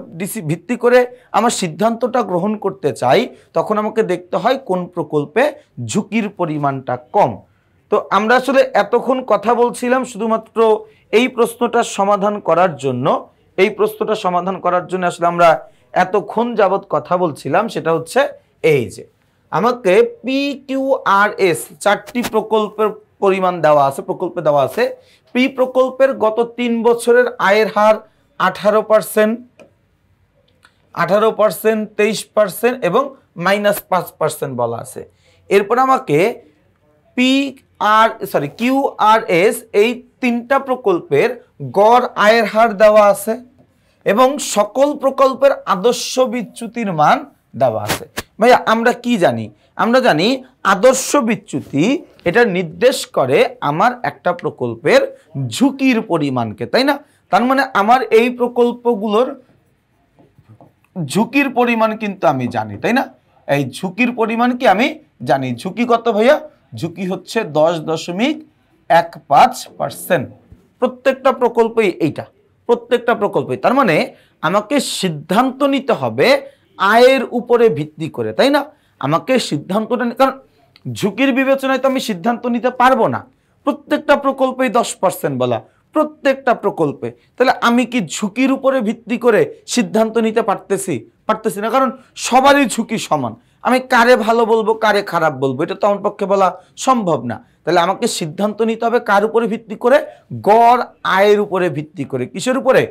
ভিত্তি করে আমার সিদ্ধান্তটা গ্রহণ করতে চাই তখন আমাকে দেখতে হয় কোন প্রকল্পে ঝুঁকির পরিমাণটা কম। তো আমরা আসলে এতক্ষণ কথা বলছিলাম শুধুমাত্র এই প্রশ্নটার সমাধান করার জন্য। এই প্রশ্নটা সমাধান করার জন্য আসলে আমরা এতক্ষণ যাবৎ কথা বলছিলাম, সেটা হচ্ছে এই যে আমাকে PQRS 4টি প্রকল্পের পরিমাণ দেওয়া আছে, প্রকল্পে দেওয়া আছে। পি প্রকল্পের গত 3 বছরের আয়ের হার 18%, 23% এবং -5% বলা আছে। এরপর আমাকে QRS এই 3টা প্রকল্পের গড় আয়ের হার দেওয়া আছে এবং সকল প্রকল্পের আদর্শ বিচ্যুতির মান দেওয়া আছে। ভাইয়া আমরা কি জানি? আমরা জানি আদর্শ বিচ্যুতি এটা নির্দেশ করে আমার একটা প্রকল্পের ঝুঁকির পরিমাণকে, তাই না? তার মানে আমার এই প্রকল্পগুলোর ঝুঁকির পরিমাণ কিন্তু আমি জানি, তাই না? এই ঝুঁকির পরিমাণ কি আমি জানি। ঝুঁকি কত ভাইয়া? ঝুঁকি হচ্ছে 10.15%। প্রত্যেকটা প্রকল্পই এইটা, প্রত্যেকটা প্রকল্পই। তার মানে আমাকে সিদ্ধান্ত নিতে হবে আয়ের উপরে ভিত্তি করে, তাই না? আমাকে সিদ্ধান্তটা, কারণ ঝুঁকির বিবেচনায় তো আমি সিদ্ধান্ত নিতে পারবো না। প্রত্যেকটা প্রকল্পেই 10% বলা, প্রত্যেকটা প্রকল্পে। তাহলে আমি কি ঝুঁকির উপরে ভিত্তি করে সিদ্ধান্ত নিতে পারতেছি না, কারণ সবারই ঝুঁকি সমান। আমি কারে ভালো বলবো কারে খারাপ বলবো এটা তো আমার পক্ষে বলা সম্ভব না। তাহলে আমাকে সিদ্ধান্ত নিতে হবে কার উপরে ভিত্তি করে? গড় আয়ের উপরে ভিত্তি করে। কিসের উপরে?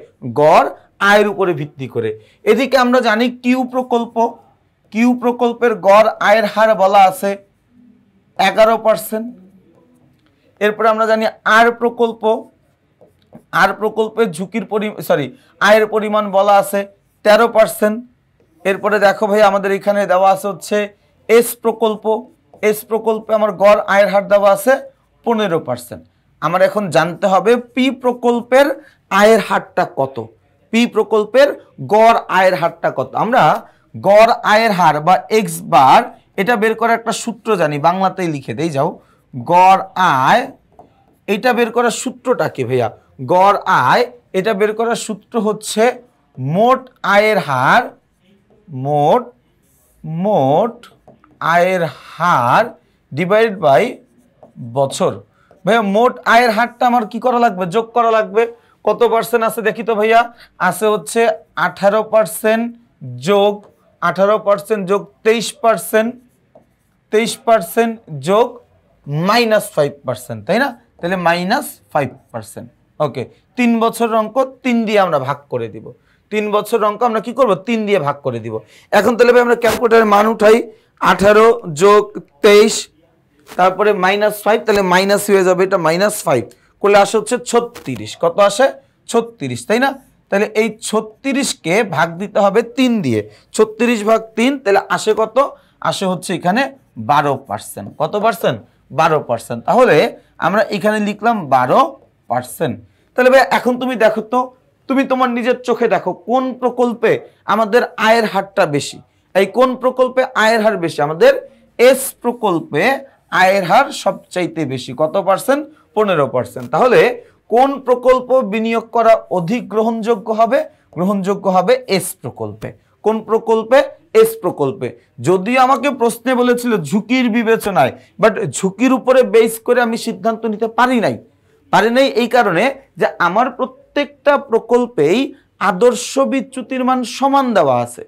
গড় আয়ের উপরে ভিত্তি করে। এদিকে আমরা জানি কিউ প্রকল্পের গড় আয়ের হার বলা আছে 11%। এরপরে আমরা জানি আর প্রকল্পের আয়ের পরিমাণ বলা আছে 13%। এরপরে দেখো ভাই আমাদের এখানে দেওয়া আছে হচ্ছে এস প্রকল্পে আমার গড় আয়ের হার দেওয়া আছে 15%। আমার এখন জানতে হবে পি প্রকল্পের আয়ের হারটা কত, পি প্রকল্পের গড় আয়ের হারটা কত। আমরা গড় আয়ের হার বা এক্স বার এটা বের করার একটা সূত্র জানি, বাংলাতেই লিখে দেই যাও। গড় আয় এটা বের করার সূত্রটা কি ভাইয়া? গড় আয় এটা বের করার সূত্র হচ্ছে মোট আয়ের হার, মোট আয়ের হার ডিভাইডেড বাই বছর। ভাইয়া মোট আয়ের হারটা আমার কি করা লাগবে? যোগ করা লাগবে। কত পার্সেন্ট আছে দেখি তো ভাইয়া? আছে হচ্ছে 18% যোগ 18% যোগ 23% যোগ -5%, তাই না? তাহলে -5%। ওকে, 3 বছরের অঙ্ক 3 দিয়ে আমরা ভাগ করে দিব। 3 বছরের অঙ্ক আমরা কি করব? 3 দিয়ে ভাগ করে দিব। এখন তাহলে ভাই আমরা ক্যালকুলেটরের মান উঠাই। 18 যোগ 23 তারপরে -5, তাহলে মাইনাস হয়ে যাবে, এটা -5 করলে আসে হচ্ছে 36। কত আসে? 36, তাই না? তাহলে এই 36কে ভাগ দিতে হবে 3 দিয়ে। 36 ভাগ 3, তাহলে আসে কত? আসে হচ্ছে এখানে 12%। কত পার্সেন্ট? 12%। তাহলে আমরা এখানে লিখলাম 12%। তাহলে ভাই এখন তুমি দেখো তো, তুমি তোমার নিজের চোখে দেখো কোন প্রকল্পে আমাদের আয়ের হারটা বেশি। এই কোন প্রকল্পে আয়ের হার বেশি? আমাদের এস প্রকল্পে আয়ের হার সবচাইতে বেশি। কত পার্সেন্ট? 15%। তাহলে কোন প্রকল্প বিনিয়োগ করা অধিক গ্রহণযোগ্য হবে? গ্রহণযোগ্য হবে এস প্রকল্পে। কোন প্রকল্পে? এস প্রকল্পে। যদিও আমাকে প্রশ্নে বলেছিল ঝুঁকির বিবেচনায়, বাট ঝুঁকির উপরে বেস করে আমি সিদ্ধান্ত নিতে পারি নাই এই কারণে যে আমার প্রত্যেকটা প্রকল্পেই আদর্শ বিচ্যুতির মান সমান দেওয়া আছে।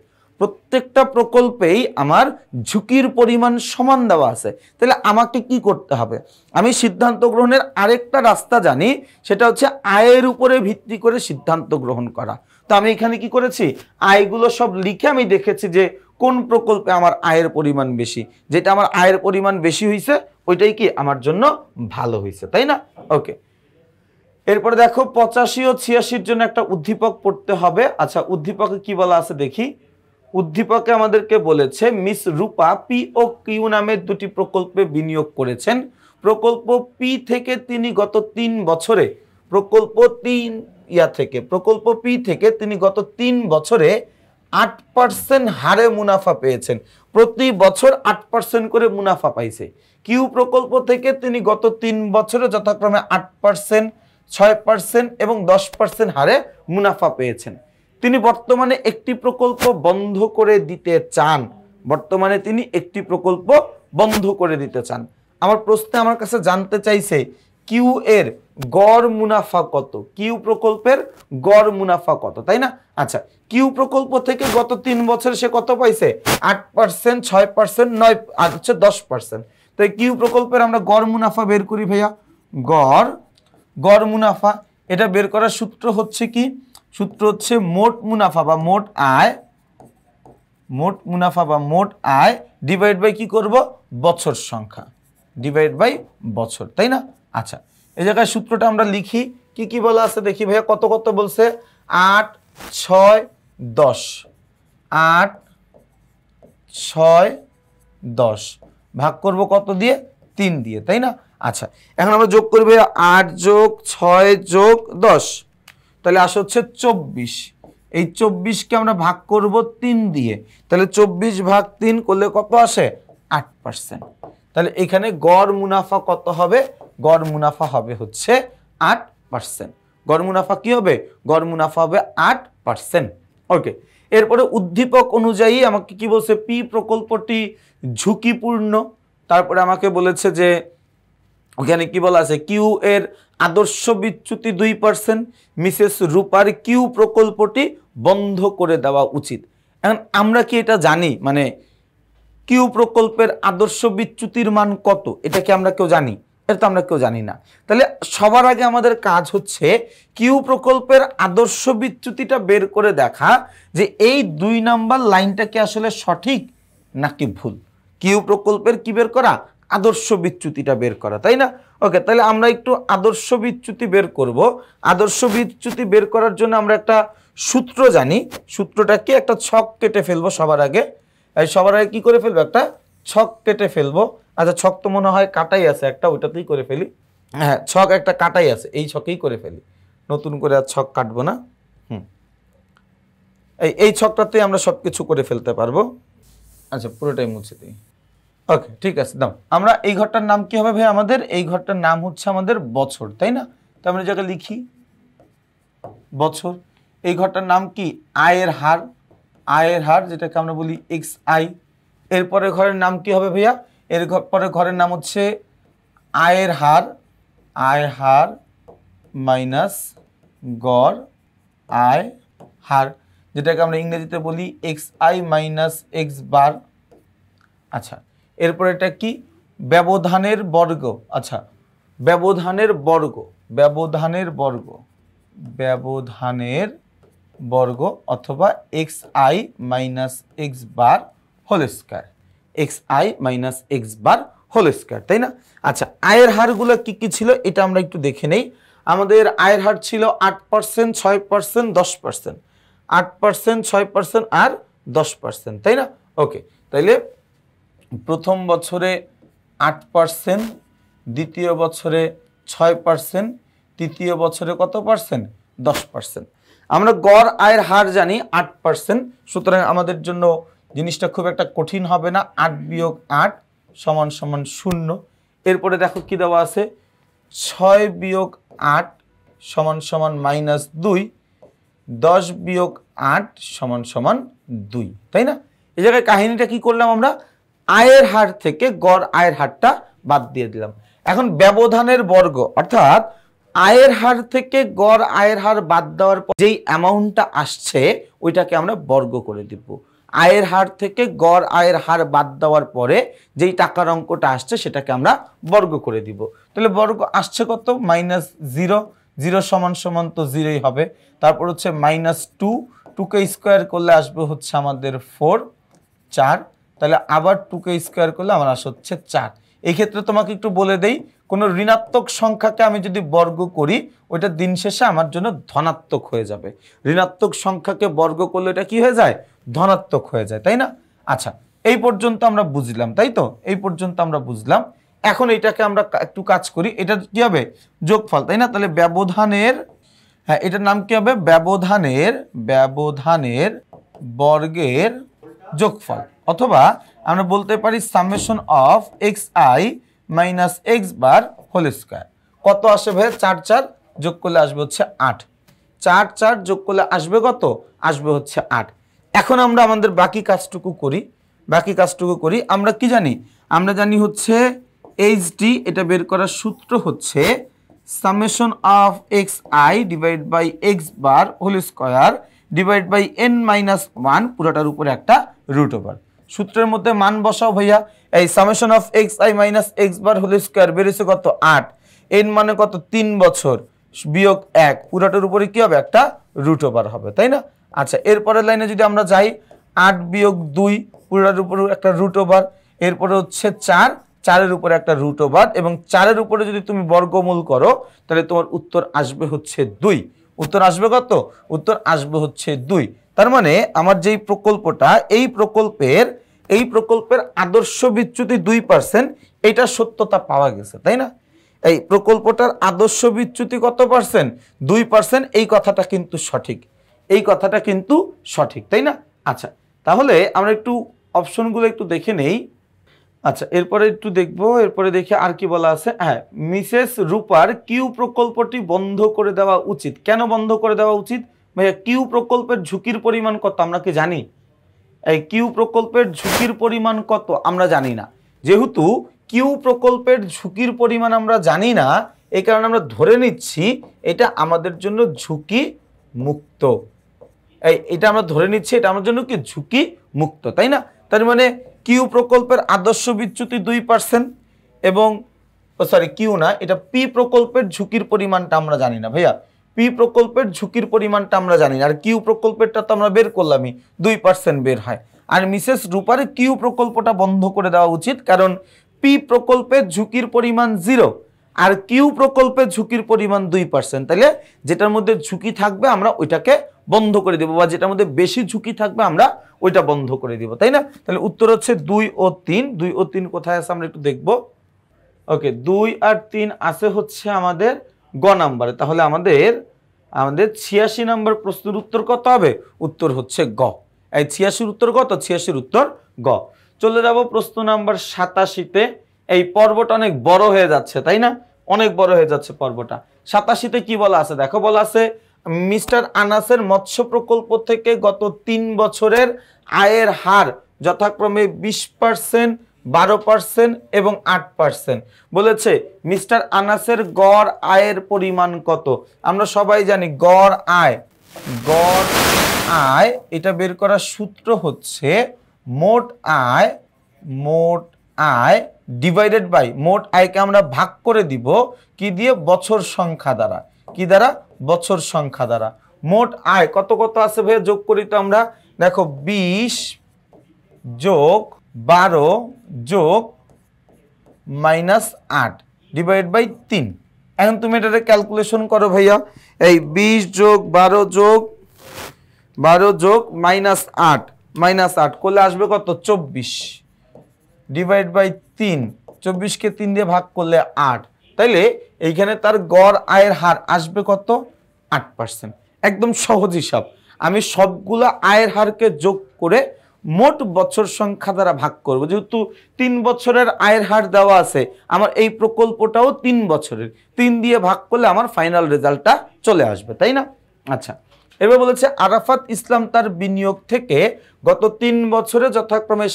প্রত্যেকটা প্রকল্পেই আমার ঝুঁকির পরিমাণ সমান দেওয়া আছে। তাহলে আমাকে কি করতে হবে? আমি সিদ্ধান্ত গ্রহণের আরেকটা রাস্তা জানি, সেটা হচ্ছে আয়ের উপরে ভিত্তি করে সিদ্ধান্ত গ্রহণ করা। তো আমি এখানে কি করেছি, আয়গুলো সব লিখে আমি দেখেছি যে কোন প্রকল্পে আমার আয়ের পরিমাণ বেশি, যেটা আমার আয়ের পরিমাণ বেশি হয়েছে ওইটাই কি আমার জন্য ভালো হয়েছে, তাই না? ওকে, এরপরে দেখো 85 ও 86 জন্য একটা উদ্দীপক পড়তে হবে। আচ্ছা, উদ্দীপকে কি বলা আছে দেখি। উদ্দীপকে আমাদেরকে বলেছে মিস রূপা পি ও কিউ নামের দুটি প্রকল্পে বিনিয়োগ করেছেন। প্রকল্প পি থেকে তিনি গত 3 বছরে প্রকল্প পি থেকে তিনি গত 3 বছরে 8% হারে মুনাফা পেয়েছেন। প্রতি বছর 8% করে মুনাফা পাইছে। কিউ প্রকল্প থেকে তিনি গত 3 বছরে যথাক্রমে 8%, 6% এবং 10% হারে মুনাফা পেয়েছেন। তিনি বর্তমানে একটি প্রকল্প বন্ধ করে দিতে চান। আমার প্রশ্নে আমার কাছে জানতে চাইছে কিউ এর গড় মুনাফা কত, কিউ প্রকল্পের গড় মুনাফা কত, তাই না? আচ্ছা, কিউ প্রকল্প থেকে গত 3 বছরে সে কত পাইছে? 8%, 6%, 9 আর হচ্ছে 10%। তাই কিউ প্রকল্পের আমরা গড় মুনাফা বের করি ভাইয়া। গড় মুনাফা এটা বের করার সূত্র হচ্ছে কি? সূত্র হচ্ছে মোট মুনাফা বা মোট আয় ডিভাইড বাই কি করব? বছর সংখ্যা, ডিভাইড বাই বছর, তাই না? আচ্ছা, এই জায়গায় সূত্রটা আমরা লিখি। কি কি বলা আছে দেখি ভাইয়া। কত কত বলছে? 8, 6, 10। 8, 6, 10 ভাগ করব কত দিয়ে? 3 দিয়ে, তাই না? আচ্ছা, এখন আমরা যোগ করি ভাইয়া। 8 যোগ 6 যোগ 10, তাহলে আসে হচ্ছে 24। এই 24কে আমরা ভাগ করব 3 দিয়ে, তাহলে 24 ভাগ 3 করলে কত আসে? 8%। তাহলে এখানে গড় মুনাফা কত হবে? গড় মুনাফা হবে হচ্ছে 8%। গড় মুনাফা কি হবে? গড় মুনাফা হবে 8%। ওকে, এরপরে উদ্দীপক অনুযায়ী আমাকে কি বলছে? পি প্রকল্পটি ঝুঁকিপূর্ণ। তারপরে আমাকে বলেছে যে ওখানে কি বলা আছে? কিউ এর আদর্শ বিচ্যুতি 2%। মিসেস রূপার কিউ প্রকল্পটি বন্ধ করে দেওয়া উচিত। এখন আমরা কি এটা জানি, মানে কিউ প্রকল্পের আদর্শ বিচ্যুতির মান কত? এটা কি আমরা কেউ জানি? এটা তো আমরা কেউ জানি না। তাহলে সবার আগে আমাদের কাজ হচ্ছে কিউ প্রকল্পের আদর্শ বিচ্যুতিটা বের করে দেখা যে এই 2 নাম্বার লাইনটা কি আসলে সঠিক নাকি ভুল। কিউ প্রকল্পের কি বের করা? আদর্শ বিচ্যুতিটা বের করা, তাই না? ওকে, তাহলে আমরা একটু আদর্শ বিচ্যুতি বের করব। আদর্শ বিচ্যুতি বের করার জন্য আমরা একটা সূত্র জানি। সূত্রটাকে একটা ছক কেটে ফেলবো সবার আগে। সবার আগে কি করে ফেলবো? একটা ছক কেটে ফেলবো। আচ্ছা, ছক তো মনে হয় কাটাই আছে একটা, ওইটাতেই করে ফেলি। হ্যাঁ, ছক একটা কাটাই আছে, এই ছকেই করে ফেলি, নতুন করে আর ছক কাটবো না। এই ছকটাতেই আমরা সবকিছু করে ফেলতে পারবো। আচ্ছা, পুরোটাই মুছে দিই। ওকে, ঠিক আছে, দাও। আমরা এই ঘরটার নাম কি হবে ভাই? আমাদের এই ঘরটার নাম হচ্ছে আমাদের বছর, তাই না? তো আমরা জায়গায় লিখি বছর। এই ঘরটার নাম কি? আয়ের হার। আয়ের হার, যেটাকে আমরা বলি এক্স আই। এরপরে ঘরের নাম কি হবে ভাইয়া? পরে ঘরের নাম হচ্ছে আয়ের হার। আয় হার মাইনাস গড় আয় হার, যেটাকে আমরা ইংরেজিতে বলি এক্স আই মাইনাস এক্স বার। আচ্ছা, এরপর এটা কি? ব্যবধানের বর্গ। আচ্ছা, ব্যবধানের বর্গ অথবা X I minus X bar whole square. X I minus X bar whole square, তাই না? আচ্ছা, আয়ের হারগুলো কি কি ছিল এটা আমরা একটু দেখে নেই। আমাদের আয়ের হার ছিল 8%, 6%, 10%। 8%, 6% আর 10%, তাই না? ওকে, তাইলে প্রথম বছরে 8%, দ্বিতীয় বছরে 6%, তৃতীয় বছরে কত পার্সেন্ট? 10%। আমরা গড় আয়ের হার জানি 8%, সুতরাং আমাদের জন্য জিনিসটা খুব একটা কঠিন হবে না। 8 বিয়োগ 8 সমান সমান 0। এরপরে দেখো কি দেওয়া আছে? 6 বিয়োগ 8 সমান সমান -2। 10 বিয়োগ 8 সমান সমান 2, তাই না? এই জায়গায় কাহিনীটা কি করলাম? আমরা আয়ের হার থেকে গড় আয়ের হারটা বাদ দিয়ে দিলাম। এখন ব্যবধানের বর্গ, অর্থাৎ আয়ের হার থেকে গড় আয়ের হার বাদ দেওয়ার পর যেই অ্যামাউন্টটা আসছে ওইটাকে আমরা বর্গ করে দিব। আয়ের হার থেকে গড় আয়ের হার বাদ দেওয়ার পরে যেই টাকার অঙ্কটা আসছে সেটাকে আমরা বর্গ করে দিব। তাহলে বর্গ আসছে কত? -0, 0 সমান সমান তো 0ই হবে। তারপর হচ্ছে -2, 2কে স্কোয়ার করলে আসবে হচ্ছে আমাদের 4, 4। তাহলে আবার 2কে স্কোয়ার করলে আমার আসে হচ্ছে 4। এই ক্ষেত্রে তোমাকে একটু বলে দেই, কোনো ঋণাত্মক সংখ্যাকে আমি যদি বর্গ করি ওইটা দিন শেষে আমার জন্য ধনাত্মক হয়ে যাবে। ঋণাত্মক সংখ্যাকে বর্গ করলে এটা কি হয়ে যায়? ধনাত্মক হয়ে যায়, তাই না? আচ্ছা, এই পর্যন্ত আমরা বুঝলাম, তাই তো? এই পর্যন্ত আমরা বুঝলাম। এখন এটাকে আমরা একটু কাজ করি, এটা কি হবে? যোগফল, তাই না? তাহলে ব্যবধানের, হ্যাঁ, এটার নাম কি হবে? ব্যবধানের বর্গের যোগফল, অথবা আমরা বলতে পারি summation of xi minus X bar whole square. কত আসে ভাই? 4 4 যোগ করলে আসবে হচ্ছে 8। 4 4 যোগ করলে আসবে কত? আসবে হচ্ছে 8। এখন আমরা আমাদের বাকি কাজটুকু করি। আমরা কি জানি? আমরা জানি হচ্ছে এইচডি, এটা বের করার সূত্র হচ্ছে summation of xi divide by X bar whole square divide by n minus 1 পুরোটার উপরে একটা রুট ওভার। সূত্রের মধ্যে মান বসাও ভাইয়া। এই summation of xi minus X bar whole square বেরিয়েছে কত? 8। n মানে কত? 3 বছর বিয়োগ 1, পুরোটার উপরে কি হবে? একটা রুট ওভার হবে, তাই না? আচ্ছা, এরপরের লাইনে যদি আমরা যাই, 8 বিয়োগ 2 পুরোটার উপরে একটা রুট ওভার, এরপরে হচ্ছে 4, 4-এর উপরে একটা রুট ওভার, এবং 4-এর উপরে যদি তুমি বর্গমূল করো তাহলে তোমার উত্তর আসবে হচ্ছে 2। উত্তর আসবে কত? উত্তর আসবে হচ্ছে 2। তার মানে আমার যেই প্রকল্পটা, এই প্রকল্পের আদর্শ বিচ্যুতি 2%, এটা সত্যতা পাওয়া গেছে, তাই না? এই প্রকল্পটার আদর্শ বিচ্যুতি কত পার্সেন্ট? 2%। এই কথাটা কিন্তু সঠিক, তাই না? আচ্ছা, তাহলে আমরা একটু অপশনগুলো একটু দেখে নেই। আচ্ছা, এরপরে একটু দেখবো, এরপরে দেখে আর কি বলা আছে। হ্যাঁ, মিসেস রূপার কিউ প্রকল্পটি বন্ধ করে দেওয়া উচিত। কেন বন্ধ করে দেওয়া উচিত ভাইয়া? কিউ প্রকল্পের ঝুঁকির পরিমাণ কত আমরা কি জানি? এই কিউ প্রকল্পের ঝুঁকির পরিমাণ কত আমরা জানি না। যেহেতু কিউ প্রকল্পের ঝুঁকির পরিমাণ আমরা জানি না, এই কারণে আমরা ধরে নিচ্ছি এটা আমাদের জন্য ঝুঁকি মুক্ত। এটা আমরা ধরে নিচ্ছি এটা আমার জন্য কি? ঝুঁকি মুক্ত, তাই না? তার মানে কিউ প্রকল্পের আদর্শ বিচ্যুতি 2%, এবং কিউ না, এটা পি প্রকল্পের ঝুঁকির পরিমাণটা আমরা জানি না ভাইয়া। পি প্রকল্পের ঝুঁকির পরিমাণটা আমরা জানি না, আর কিউ প্রকল্পেরটা তো আমরা বের করলামই, 2% বের হয়। আর মিসেস রূপারে কিউ প্রকল্পটা বন্ধ করে দেওয়া উচিত, কারণ পি প্রকল্পের ঝুঁকির পরিমাণ 0 আর কিউ প্রকল্পের ঝুঁকির পরিমাণ 2%। তাহলে যেটার মধ্যে ঝুঁকি থাকবে আমরা ওইটাকে বন্ধ করে দেবো, বা যেটার মধ্যে বেশি ঝুঁকি থাকবে আমরা ওইটা বন্ধ করে দিব, তাই না? তাহলে উত্তর হচ্ছে 2 ও 3। 2 ও 3 কোথায় আছে আমরা একটু দেখব। ওকে, 2 আর 3 আছে হচ্ছে আমাদের গ নাম্বারে। তাহলে আমাদের 86 নম্বর প্রশ্নের উত্তর কত হবে? উত্তর হচ্ছে গ। এই 86-র উত্তর কত? 86-র উত্তর গ। চলে যাব প্রশ্ন নাম্বার 87-তে। এই পর্বটা অনেক বড় হয়ে যাচ্ছে, তাই না? অনেক বড় হয়ে যাচ্ছে পর্বটা। 87-তে কি বলা আছে দেখো, বলা আছে মিস্টার আনাসের মৎস্য প্রকল্প থেকে গত 3 বছরের আয়ের হার যথাক্রমে 20%, 12% এবং 8%। বলেছে মিস্টার আনাসের গড় আয়ের পরিমাণ কত? আমরা সবাই জানি গড় আয় এটা বের করার সূত্র হচ্ছে মোট আয় ডিভাইডেড বাই, মোট আয়কে আমরা ভাগ করে দিব কি দিয়ে? বছর সংখ্যা দ্বারা। কি দ্বারা? বছর সংখ্যা দ্বারা। মোট আয় কত কত আছে ভাইয়া? যোগ করি তো আমরা। দেখো 20 যোগ 12 যোগ -8 ডিভাইড বাই 3। এখন তুমি এটা ক্যালকুলেশন করো ভাইয়া। এই 20 যোগ 12 যোগ -8 করলে আসবে কত? 24 ডিভাইড বাই 3। 24-কে 3 দিয়ে ভাগ করলে 8। তাইলে এইখানে তার গড় আয়ের হার আসবে কত? 8%। একদম সহজ হিসাব। আমি সবগুলো আয়ের হারকে যোগ করে মোট বছর সংখ্যা দ্বারা ভাগ করব। যেহেতু 3 বছরের আয়ের হার দেওয়া আছে, আমার এই প্রকল্পটাও 3 বছরের, 3 দিয়ে ভাগ করলে আমার ফাইনাল রেজাল্টটা চলে আসবে, তাই না? আচ্ছা, এবার বলেছে আরাফাত ইসলাম তার বিনিয়োগ থেকে গত 3 বছরে যথাক্রমে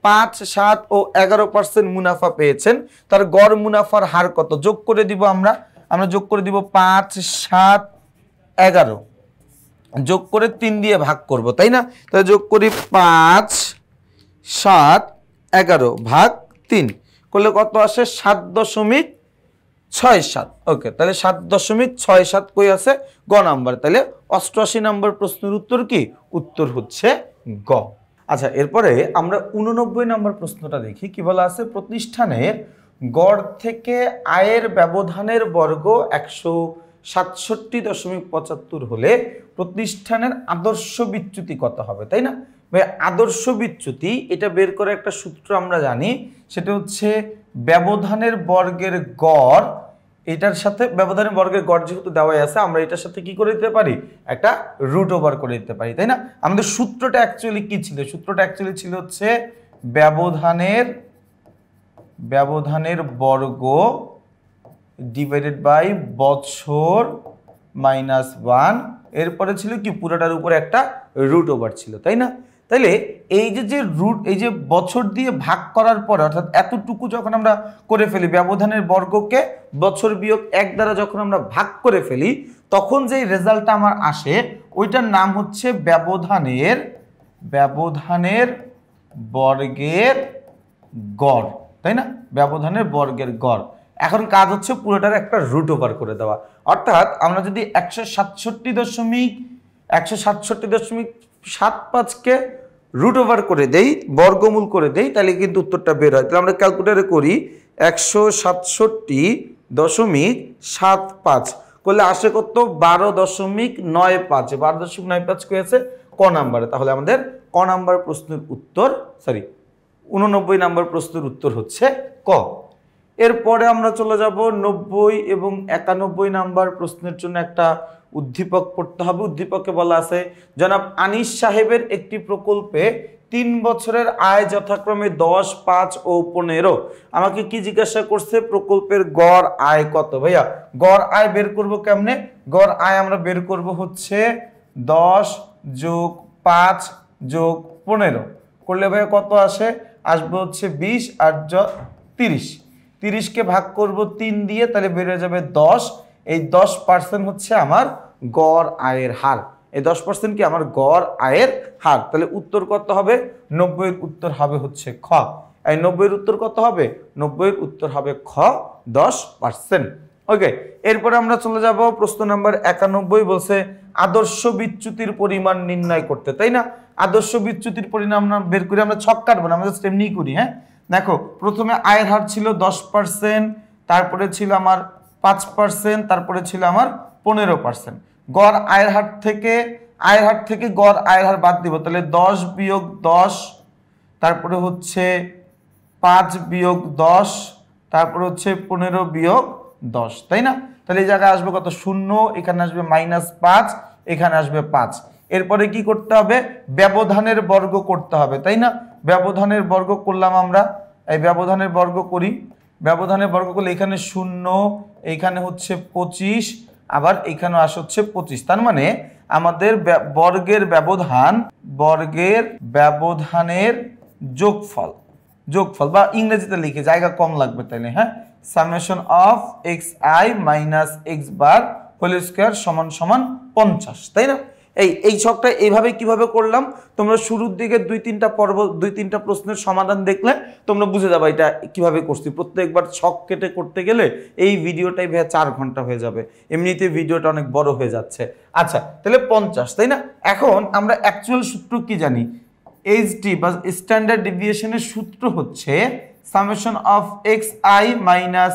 5, 7 ও 11% মুনাফা পেয়েছেন। তার গড় মুনাফার হার কত? যোগ করে দিব আমরা যোগ করে দিব 5, 7, 11। যোগ করে 3 দিয়ে ভাগ করব, তাই না? তাহলে যোগ করি 5 7 11 ভাগ 3 করলে কত আসে 7.67। ওকে, তাহলে 7.67 কই আছে? গ নাম্বার। তাহলে 88 নম্বর প্রশ্নের উত্তর কি? উত্তর হচ্ছে গ। আচ্ছা, এরপরে আমরা 89 নম্বর প্রশ্নটা দেখি। কি বলা আছে? প্রতিষ্ঠানের গড় থেকে আয়ের ব্যবধানের বর্গ 167.75 হলে প্রতিষ্ঠানের আদর্শ বিচ্যুতি কত হবে, তাই না? আদর্শ বিচ্যুতি এটা বের করে একটা সূত্র আমরা জানি, সেটা হচ্ছে ব্যবধানের বর্গের গড়, এটার সাথে ব্যবধানের বর্গের গড় যেহেতু দেওয়াই আছে, আমরা এটার সাথে কি করে দিতে পারি? একটা রুট ওভার করে দিতে পারি, তাই না? আমাদের সূত্রটা অ্যাকচুয়ালি কি ছিল? সূত্রটা অ্যাকচুয়ালি ছিল হচ্ছে ব্যবধানের বর্গ ডিভাইডেড বাই বছর -1, এরপরে ছিল কি পুরোটার উপরে একটা রুট ওভার ছিল, তাই না? তাইলে এই যে রুট, এই যে বছর দিয়ে ভাগ করার পরে, অর্থাৎ এতটুকু যখন আমরা করে ফেলি, ব্যবধানের বর্গকে বছর বিয়োগ 1 দ্বারা যখন আমরা ভাগ করে ফেলি, তখন যেই রেজাল্টটা আমার আসে ওইটার নাম হচ্ছে ব্যবধানের বর্গের গড়, তাই না? ব্যবধানের বর্গের গড়। এখন কাজ হচ্ছে পুরোটার একটা রুট ওভার করে দেওয়া। অর্থাৎ আমরা যদি 167.75কে রুট ওভার করে দেই, বর্গমূল করে দেই, তাহলে কিন্তু উত্তরটা বের হয়। তাহলে আমরা ক্যালকুলেটরে করি 167.75 করলে আসে কত? 12.95। 12.95 হয়েছে ক নাম্বারে। তাহলে আমাদের ক নাম্বার প্রশ্নের উত্তর, 89 নম্বর প্রশ্নের উত্তর হচ্ছে ক। এরপরে আমরা চলে যাব 90 এবং 91 নাম্বার প্রশ্নের জন্য একটা উদ্দীপক পড়তে হবে। উদ্দীপকে বলা আছে, জনাব আনিস সাহেবের একটি প্রকল্পে 3 বছরের আয় যথাক্রমে 10, 5 ও 15। আমাকে কি জিজ্ঞাসা করছে? প্রকল্পের গড় আয় কত। ভাইয়া গড় আয় বের করব কেমনে? গড় আয় আমরা বের করব হচ্ছে 10 যোগ 5 যোগ 15 করলে ভাইয়া কত আসে? আসবে হচ্ছে 20 আর 30। 30কে ভাগ করব 3 দিয়ে, তাহলে বেড়ে যাবে 10। এই 10% হচ্ছে আমার গড় আয়ের হার। এই 10% কি আমার গড় আয়ের হার। তাহলে উত্তর কত হবে? 90 এর উত্তর হবে হচ্ছে খ। এই 90 এর উত্তর কত হবে? 90 এর উত্তর হবে খ, 10%। ওকে, এরপরে আমরা চলে যাব প্রশ্ন নাম্বার 91। বলছে আদর্শ বিচ্যুতির পরিমাণ নির্ণয় করতে, তাই না? আদর্শ বিচ্যুতির পরিমাণ আমরা বের করি, আমরা ছক কাটবো না, আমরা জাস্ট এমনিই করি। হ্যাঁ, দেখো প্রথমে আয়ের হার ছিল 10%, তারপরে ছিল আমার 5%, তারপরে ছিল আমার 15%। গড় আয়ের হার থেকে গড় আয়ের হার বাদ দিব, তাহলে 10 বিয়োগ 10, তারপরে হচ্ছে 5 বিয়োগ 10, তারপরে হচ্ছে 15 বিয়োগ 10, তাই না? তাহলে এই জায়গায় আসবে কত? 0, এখানে আসবে -5, এখানে আসবে 5। এরপরে কি করতে হবে? ব্যবধানের বর্গ করতে হবে, তাই না? ব্যবধানের বর্গ করলাম আমরা। এই ব্যবধানের বর্গ করি, ব্যবধানের বর্গ করলে এখানে 0, এইখানে হচ্ছে 25, আবার এখানে আসে হচ্ছে 25। তার মানে আমাদের বর্গের ব্যবধানের যোগফল বা ইংরেজিতে লিখে, জায়গা কম লাগবে তাইলে, হ্যাঁ, summation of xi minus x bar whole square সমান 50, তাই না? এই ছকটা এইভাবে কিভাবে করলাম, তোমরা শুরুর দিকে 2-3টা প্রশ্নের সমাধান দেখলে তোমরা বুঝে যাবে এটা কিভাবে করছি। প্রত্যেকবার ছক কেটে করতে গেলে এই ভিডিওটাই 4 ঘন্টা হয়ে যাবে, এমনিতে ভিডিওটা অনেক বড় হয়ে যাচ্ছে। আচ্ছা, তাহলে 50, তাই না? এখন আমরা অ্যাকচুয়াল সূত্র কি জানি? এইচডি বা স্ট্যান্ডার্ড ডেভিয়েশনের সূত্র হচ্ছে summation of xi minus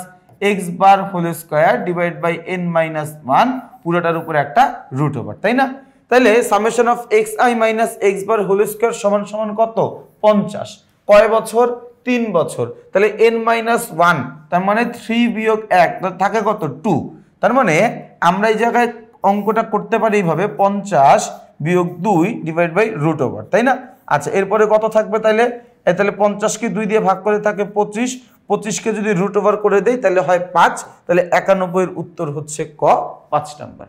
x bar whole square divide by n minus 1 পুরোটার উপরে একটা রুট ওভার, তাই না? তাহলে summation of xi minus x bar whole square সমান কত? 50। কয় বছর? 3 বছর। তাহলে n মাইনাস 1, তার মানে 3 বিয়োগ 1, থাকে কত? 2। তার মানে আমরা এই জায়গায় অঙ্কটা করতে পারি এইভাবে, 50 বিয়োগ 2 ডিভাইড বাই রুট ওভার, তাই না? আচ্ছা, এরপরে কত থাকবে? তাহলে 50কে 2 দিয়ে ভাগ করে থাকে 25, 25কে যদি রুট ওভার করে দেই তাহলে হয় 5। তাহলে 91 এর উত্তর হচ্ছে ক, 5 নাম্বার।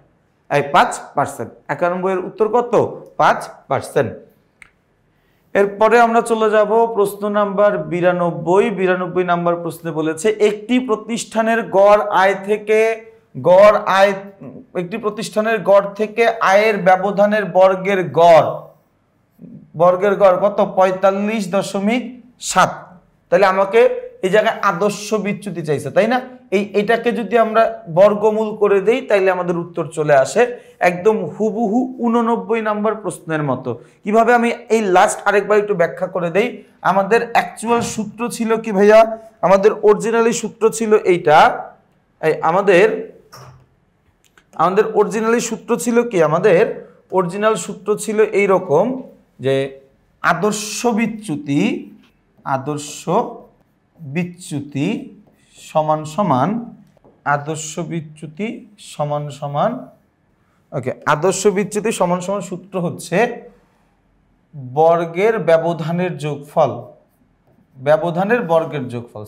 এই 5%। 91 এর উত্তর কত? 5%। এরপরে আমরা চলে যাব প্রশ্ন নাম্বার 92। 92 নাম্বার প্রশ্নে বলেছে একটি প্রতিষ্ঠানের গড় আয় থেকে গড় আয়, একটি প্রতিষ্ঠানের গড় থেকে আয়ের ব্যবধানের বর্গের গড় কত? 45.7। তাহলে আমাকে এই জায়গায় আদর্শ বিচ্যুতি চাইছে, তাই না? এটাকে যদি আমরা বর্গমূল করে দেই তাইলে আমাদের উত্তর চলে আসে একদম হুবহু 89 নম্বর প্রশ্নের মতো। কিভাবে? আমি এই লাস্ট আরেকবার একটু ব্যাখ্যা করে দেই। আমাদের অ্যাকচুয়াল সূত্র ছিল কি ভাইয়া? আমাদের অরিজিনালি সূত্র ছিল এইটা। আমাদের অরিজিনালি সূত্র ছিল কি? আমাদের অরিজিনাল সূত্র ছিল এইরকম যে আদর্শ বিচ্যুতি সমান সমান সূত্র হচ্ছে বর্গের ব্যবধানের যোগফল, ব্যবধানের বর্গের যোগফল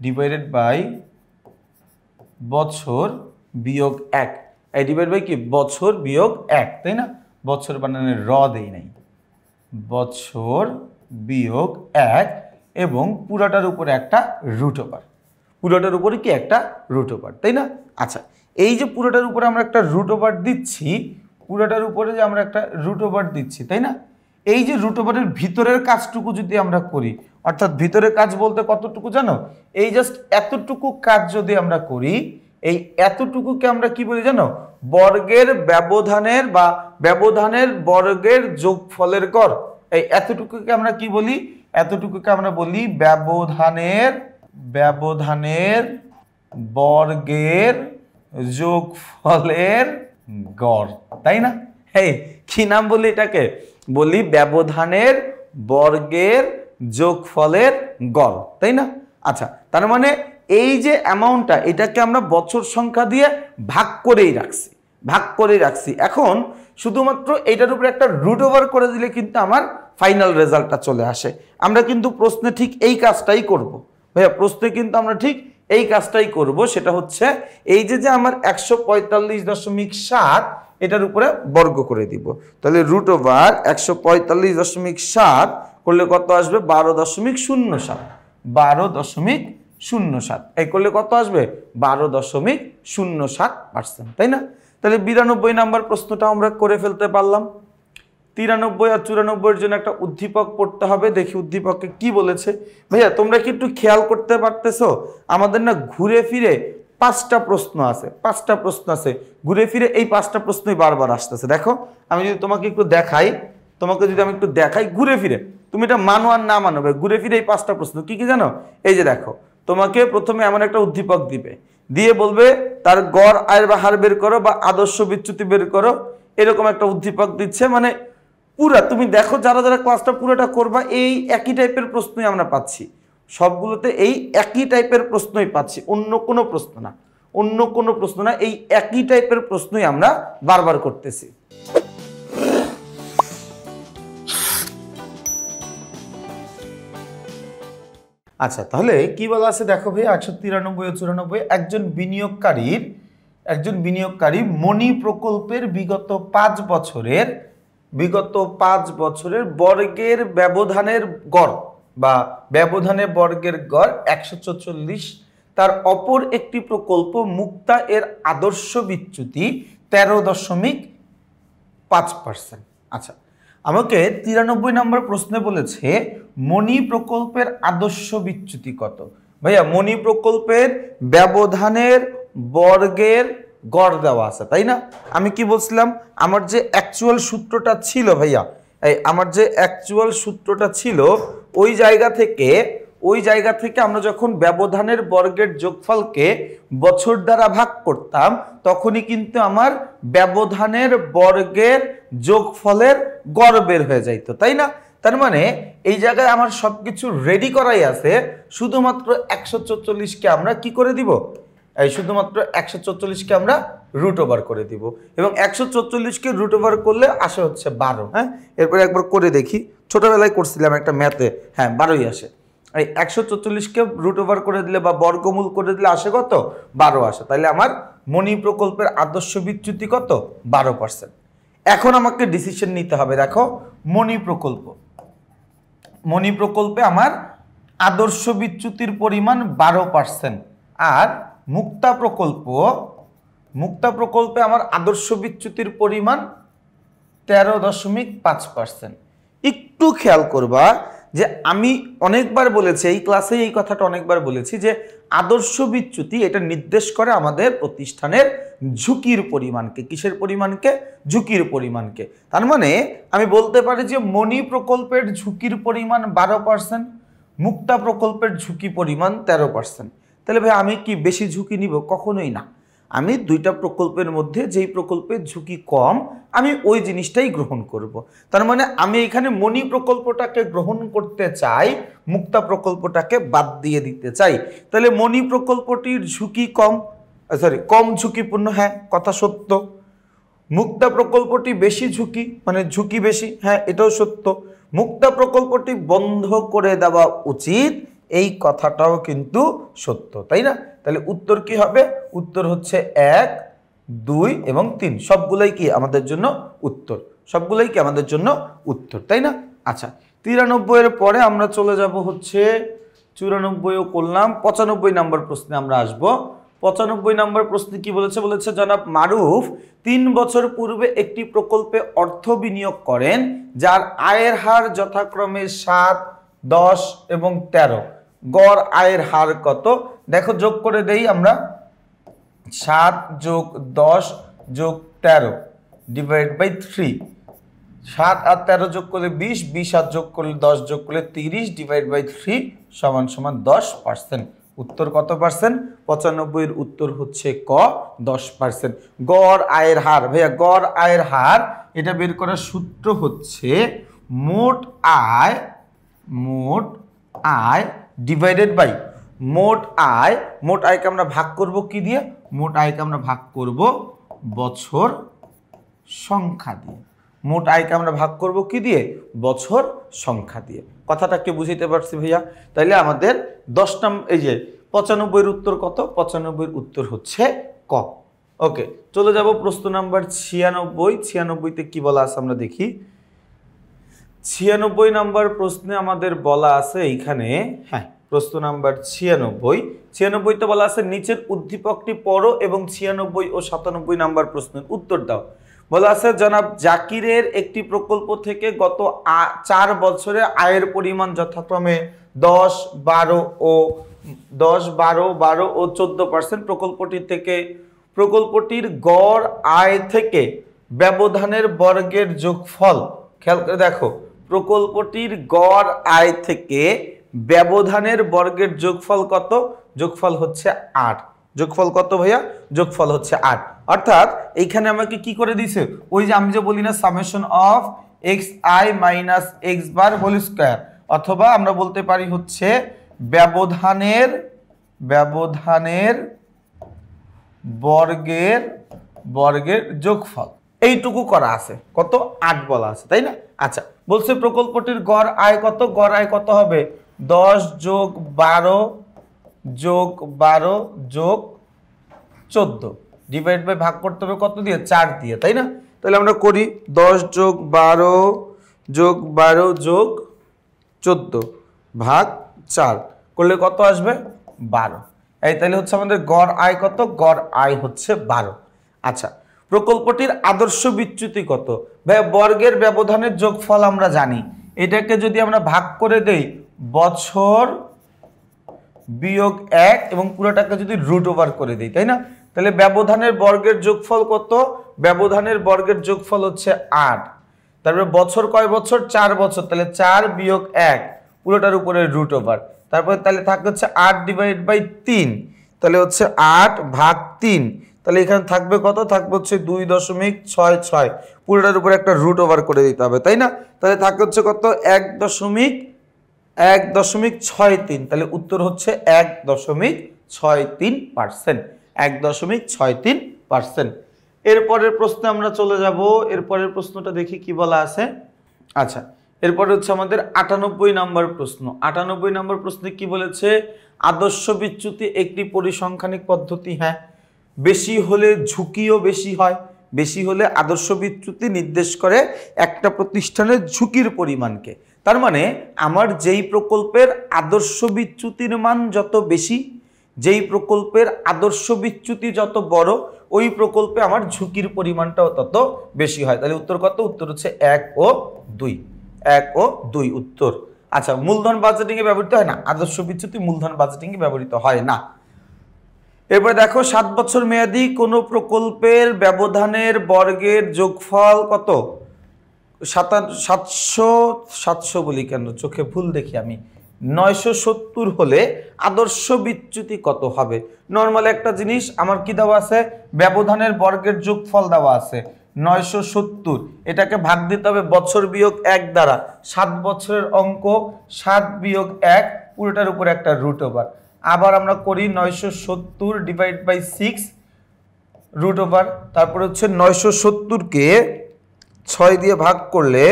ডিভাইডেড বাই বছর বিয়োগ 1। এই ডিভাইড বাই কি? বছর বিয়োগ 1, তাই না? বছর বানানে র দেই নাই, বছর বিয়োগ 1 এবং পুরাটার উপরে একটা রুট ওভার, পুরোটার উপরে কি? একটা রুট ওভার, তাই না? আচ্ছা, এই যে পুরোটার উপরে আমরা একটা রুট ওভার দিচ্ছি, তাই না? এই যে রুট ওভারের ভিতরের কাজটুকু যদি আমরা করি, অর্থাৎ ভিতরের কাজ বলতে কতটুকু জানো? এই জাস্ট এতটুকু কাজ যদি আমরা করি, এই এতটুকুকে আমরা কি বলি জানো? বর্গের ব্যবধানের বা ব্যবধানের বর্গের যোগফলের গড়। এই এতটুকুকে আমরা কি বলি? এতটুকুকে আমরা বলি ব্যবধানের বর্গের যোগফলের গড়, তাই না? এই কি নাম বলি এটাকে? বলি ব্যবধানের বর্গের যোগফলের গড়, তাই না? আচ্ছা, তার মানে এই যে অ্যামাউন্টটা, এটাকে আমরা বছর সংখ্যা দিয়ে ভাগ করেই রাখছি। এখন শুধুমাত্র এটার উপরে একটা রুট ওভার করে দিলে কিন্তু আমার ফাইনাল রেজাল্টটা চলে আসে। আমরা কিন্তু প্রশ্নে ঠিক এই কাজটাই করব ভাইয়া, প্রশ্নে কিন্তু আমরা ঠিক এই কাজটাই করব। সেটা হচ্ছে এই যে আমার 145.7 এটার উপরে বর্গ করে দিব। তাহলে রুট ওভার 145.7 করলে কত আসবে? 12.07। 12.07 এই করলে কত আসবে? 12.07%, তাই না? তাহলে 92 নাম্বার প্রশ্নটা আমরা করে ফেলতে পারলাম। 93 আর 94 এর জন্য একটা উদ্দীপক পড়তে হবে। দেখি উদ্দীপকে কি বলেছে। ভাইয়া তোমরা কি একটু খেয়াল করতে পারতেছো? আমাদের না ঘুরে ফিরে 5টা প্রশ্ন আছে, ঘুরে ফিরে এই 5টা প্রশ্নই বারবার আসতেছে। দেখো আমি যদি তোমাকে একটু দেখাই, ঘুরে ফিরে, তুমি এটা মানো আর না মানো, ঘুরে ফিরে এই 5টা প্রশ্ন কি কি জানো? এই যে দেখো, তোমাকে প্রথমে এমন একটা উদ্দীপক দিবে, দিয়ে বলবে তার গড় আয়ের বা হার বের করো বা আদর্শ বিচ্যুতি বের করো, এরকম একটা উদ্দীপক দিচ্ছে। মানে পুরা তুমি দেখো, যারা ক্লাসটা পুরোটা করবা, এই একই টাইপের প্রশ্নই আমরা পাচ্ছি সবগুলোতে, এই একই টাইপের প্রশ্নই পাচ্ছি, অন্য কোনো প্রশ্ন না, এই একই টাইপের প্রশ্নই আমরা বারবার করতেছি। আচ্ছা, তাহলে কি বলা আছে দেখো ভাই, 193 ও 94, একজন বিনিয়োগকারী মনি প্রকল্পের বিগত 5 বছরের বর্গের ব্যবধানের গড় বা ব্যবধানের বর্গের গড় 144, তার অপর একটি প্রকল্প মুক্তা এর আদর্শ বিচ্যুতি 13.5%। আচ্ছা, আমাকে 93 নম্বর প্রশ্নে বলেছে মনি প্রকল্পের আদর্শ বিচ্যুতি কত। ভাইয়া মনি প্রকল্পের ব্যবধানের বর্গের গড় দেওয়া আছে, তাই না? আমি কি বলছিলাম, আমার যে অ্যাকচুয়াল সূত্রটা ছিল ভাইয়া, ওই জায়গা থেকে আমরা যখন ব্যবধানের বর্গের যোগফলকে বছর দ্বারা ভাগ করতাম, তখনই কিন্তু আমার ব্যবধানের বর্গের যোগফলের গড় বের হয়ে যাইতো, তাই না? তার মানে এই জায়গায় আমার সবকিছু রেডি করাই আছে, শুধুমাত্র 144কে আমরা কি করে দিব? শুধুমাত্র 144কে আমরা রুট ওভার করে দিব, এবং 144কে রুট ওভার করলে আসে হচ্ছে 12। হ্যাঁ, এরপরে একবার করে দেখি, ছোটবেলায় করছিলাম একটা ম্যাথে, হ্যাঁ 12ই আসে। এই 144কে রুট ওভার করে দিলে বা বর্গমূল করে দিলে আসে কত? 12 আসে। তাহলে আমার মনি প্রকল্পের আদর্শ বিচ্যুতি কত? 12%। এখন আমাকে ডিসিশন নিতে হবে। দেখো মনি প্রকল্প, মনি প্রকল্পে আমার আদর্শ বিচ্যুতির পরিমাণ 12%, আর মুক্তা প্রকল্পে আমার আদর্শ বিচ্যুতির পরিমাণ 13.5%। একটু খেয়াল করবা যে আমি অনেকবার বলেছি, এই ক্লাসে এই কথাটা অনেকবার বলেছি যে আদর্শ বিচ্যুতি এটা নির্দেশ করে আমাদের প্রতিষ্ঠানের ঝুঁকির পরিমাণকে। কিসের পরিমাণকে? ঝুঁকির পরিমাণকে। তার মানে আমি বলতে পারি যে মনি প্রকল্পের ঝুঁকির পরিমাণ 12%, মুক্তা প্রকল্পের ঝুঁকি পরিমাণ 13%। তাহলে ভাই আমি কি বেশি ঝুঁকি নিব? কখনোই না। আমি দুইটা প্রকল্পের মধ্যে যেই প্রকল্পের ঝুঁকি কম আমি ওই জিনিসটাই গ্রহণ করব। তার মানে আমি এখানে মনি প্রকল্পটাকে গ্রহণ করতে চাই, মুক্তা প্রকল্পটাকে বাদ দিয়ে দিতে চাই। তাহলে মনি প্রকল্পটির ঝুঁকি কম ঝুঁকিপূর্ণ, হ্যাঁ কথা সত্য। মুক্তা প্রকল্পটি বেশি ঝুঁকি, মানে ঝুঁকি বেশি, হ্যাঁ এটাও সত্য। মুক্তা প্রকল্পটি বন্ধ করে দেওয়া উচিত, এই কথাটাও কিন্তু সত্য, তাই না? তাহলে উত্তর কি হবে? উত্তর হচ্ছে 1, 2 এবং 3 সবগুলাই কি আমাদের জন্য উত্তর, তাই না? আচ্ছা, 93 এর পরে আমরা চলে যাব হচ্ছে 94ও করলাম, 95 নম্বর প্রশ্নে আমরা আসব। 95 নম্বর প্রশ্নে কি বলেছে? বলেছে জনাব মারুফ 3 বছর পূর্বে একটি প্রকল্পে অর্থ বিনিয়োগ করেন যার আয়ের হার যথাক্রমে 7, 10 এবং 13। গড় আয়ের হার কত? দেখো যোগ করে দেই আমরা, 7 যোগ 10 যোগ 13 ডিভাইড বাই 3। 7 আর 13 যোগ করলে 20, 20 আর যোগ করলে 10 যোগ করলে 30 ডিভাইড বাই 3 সমান 10%। উত্তর কত পার্সেন্ট? 95 এর উত্তর হচ্ছে ক, 10%। গড় আয়ের হার, ভাইয়া গড় আয়ের হার এটা বের করার সূত্র হচ্ছে মোট আয় ডিভাইডেড বাই মোট আয়কে আমরা ভাগ করব কি দিয়ে? মোট আয়কে আমরা ভাগ করব বছর সংখ্যা দিয়ে। মোট আয়কে আমরা ভাগ করব কি দিয়ে? বছর সংখ্যা দিয়ে। কথাটা কি বুঝাইতে পারছি ভাইয়া? তাইলে আমাদের 10 নম্বর, এই যে 95 এর উত্তর কত? 95 এর উত্তর হচ্ছে ক। ওকে, চলে যাব প্রশ্ন নাম্বার 96। 96তে কি বলা আছে আমরা দেখি। 96 নম্বর প্রশ্নে আমাদের বলা আছে এইখানে, হ্যাঁ প্রশ্ন নাম্বার 96তে বলা আছে নিচের উদ্দীপকটি পড়ো এবং 96 ও 97 নম্বর প্রশ্নের উত্তর দাও। বলা আছে জনাব জাকিরের একটি প্রকল্প থেকে গত 4 বছরে আয়ের পরিমাণ যথাক্রমে 10, 12 ও 14%। প্রকল্পটির গড় আয় থেকে ব্যবধানের বর্গের যোগফল, খেয়াল করে দেখো, প্রকল্পটির গড় আয় থেকে ব্যবধানের বর্গের যোগফল কত? যোগফল হচ্ছে 8। যোগফল কত ভাইয়া? যোগফল হচ্ছে 8। অর্থাৎ এইখানে আমাকে কি করে দিছে? ওই যে আমি যে বলি না summation of xi minus x bar whole square, অথবা আমরা বলতে পারি হচ্ছে ব্যবধানের বর্গের যোগফল, এইটুকু করা আছে। কত? 8 বলা আছে, তাই না? আচ্ছা, বলছে প্রকল্পটির গড় আয় কত? গড় আয় কত হবে? 10 যোগ 12 যোগ 12 যোগ 14 ডিভাইড বাই ভাগ করতে হবে কত দিয়ে? 4 দিয়ে, তাই না? তাহলে আমরা করি 10 যোগ 12 যোগ 12 যোগ 14 ভাগ 4 করলে কত আসবে? 12। এই তাহলে হচ্ছে আমাদের গড় আয় কত? গড় আয় হচ্ছে 12। আচ্ছা, প্রকল্পটির আদর্শ বিচ্যুতি কত? ভাই বর্গের ব্যবধানের যোগফল আমরা জানি, এটাকে যদি আমরা ভাগ করে দেই বছর বিয়োগ 1 এবং পুরোটাকে যদি রুট ওভার করে দিই, তাই না? তাহলে ব্যবধানের বর্গের যোগফল কত? ব্যবধানের বর্গের যোগফল হচ্ছে 8। তারপরে বছর কয় বছর? 4 বছর, তাহলে 4 বিয়োগ 1 পুরোটার উপরে রুট ওভার, তারপরে তাহলে থাকবে হচ্ছে 8 ডিভাইড বাই 3, তাহলে হচ্ছে 8 ভাগ 3, তাহলে এখানে থাকবে কত? থাকবে হচ্ছে 2.66, পুরোটার উপরে একটা রুট ওভার করে দিতে হবে, তাই না? তাহলে থাকবে হচ্ছে কত? 1.63। তাহলে উত্তর হচ্ছে 1.63%। 1.63%। এরপরের প্রশ্নে আমরা চলে যাব। এরপরের প্রশ্নটা দেখি কি বলা আছে। আচ্ছা, এরপরে হচ্ছে আমাদের 98 নম্বর প্রশ্ন। 98 নম্বর প্রশ্নে কি বলেছে? আদর্শ বিচ্যুতি একটি পরিসংখ্যানিক পদ্ধতি। হ্যাঁ, বেশি হলে ঝুঁকিও বেশি হয়, বেশি হলে আদর্শ বিচ্যুতি নির্দেশ করে একটা প্রতিষ্ঠানের ঝুঁকির পরিমাণকে। তার মানে আমার যেই প্রকল্পের আদর্শ বিচ্যুতির মান যত বেশি, যেই প্রকল্পের আদর্শ বিচ্যুতি যত বড়, ওই প্রকল্পে আমার ঝুঁকির পরিমাণটাও তত বেশি হয়। তাহলে উত্তর কত? উত্তর হচ্ছে 1 ও 2। 1 ও 2 উত্তর। আচ্ছা, মূলধন বাজেটিং এ ব্যবহৃত হয় না, আদর্শ বিচ্যুতি মূলধন বাজেটিং এ ব্যবহৃত হয় না। এরপরে দেখো 7 বছর মেয়াদী কোন প্রকল্পের ব্যবধানের বর্গের যোগফল কত? 700 বলি কেন, চোখে ভুল দেখি আমি, 970 হলে আদর্শ বিচ্যুতি কত হবে? নর্মালি একটা জিনিস আমার কি দেওয়া আছে, ব্যবধানের বর্গের যোগফল দেওয়া আছে 970, এটাকে ভাগ দিতে হবে বছর বিয়োগ 1 দ্বারা। 7 বছরের অঙ্ক 7 বিয়োগ 1, পুরোটার উপরে একটা রুট ওভার। আবার আমরা করি 970 ডিভাইড বাই 6 রুট ওভার, তারপরে হচ্ছে 970-কে 6 দিয়ে ভাগ করলে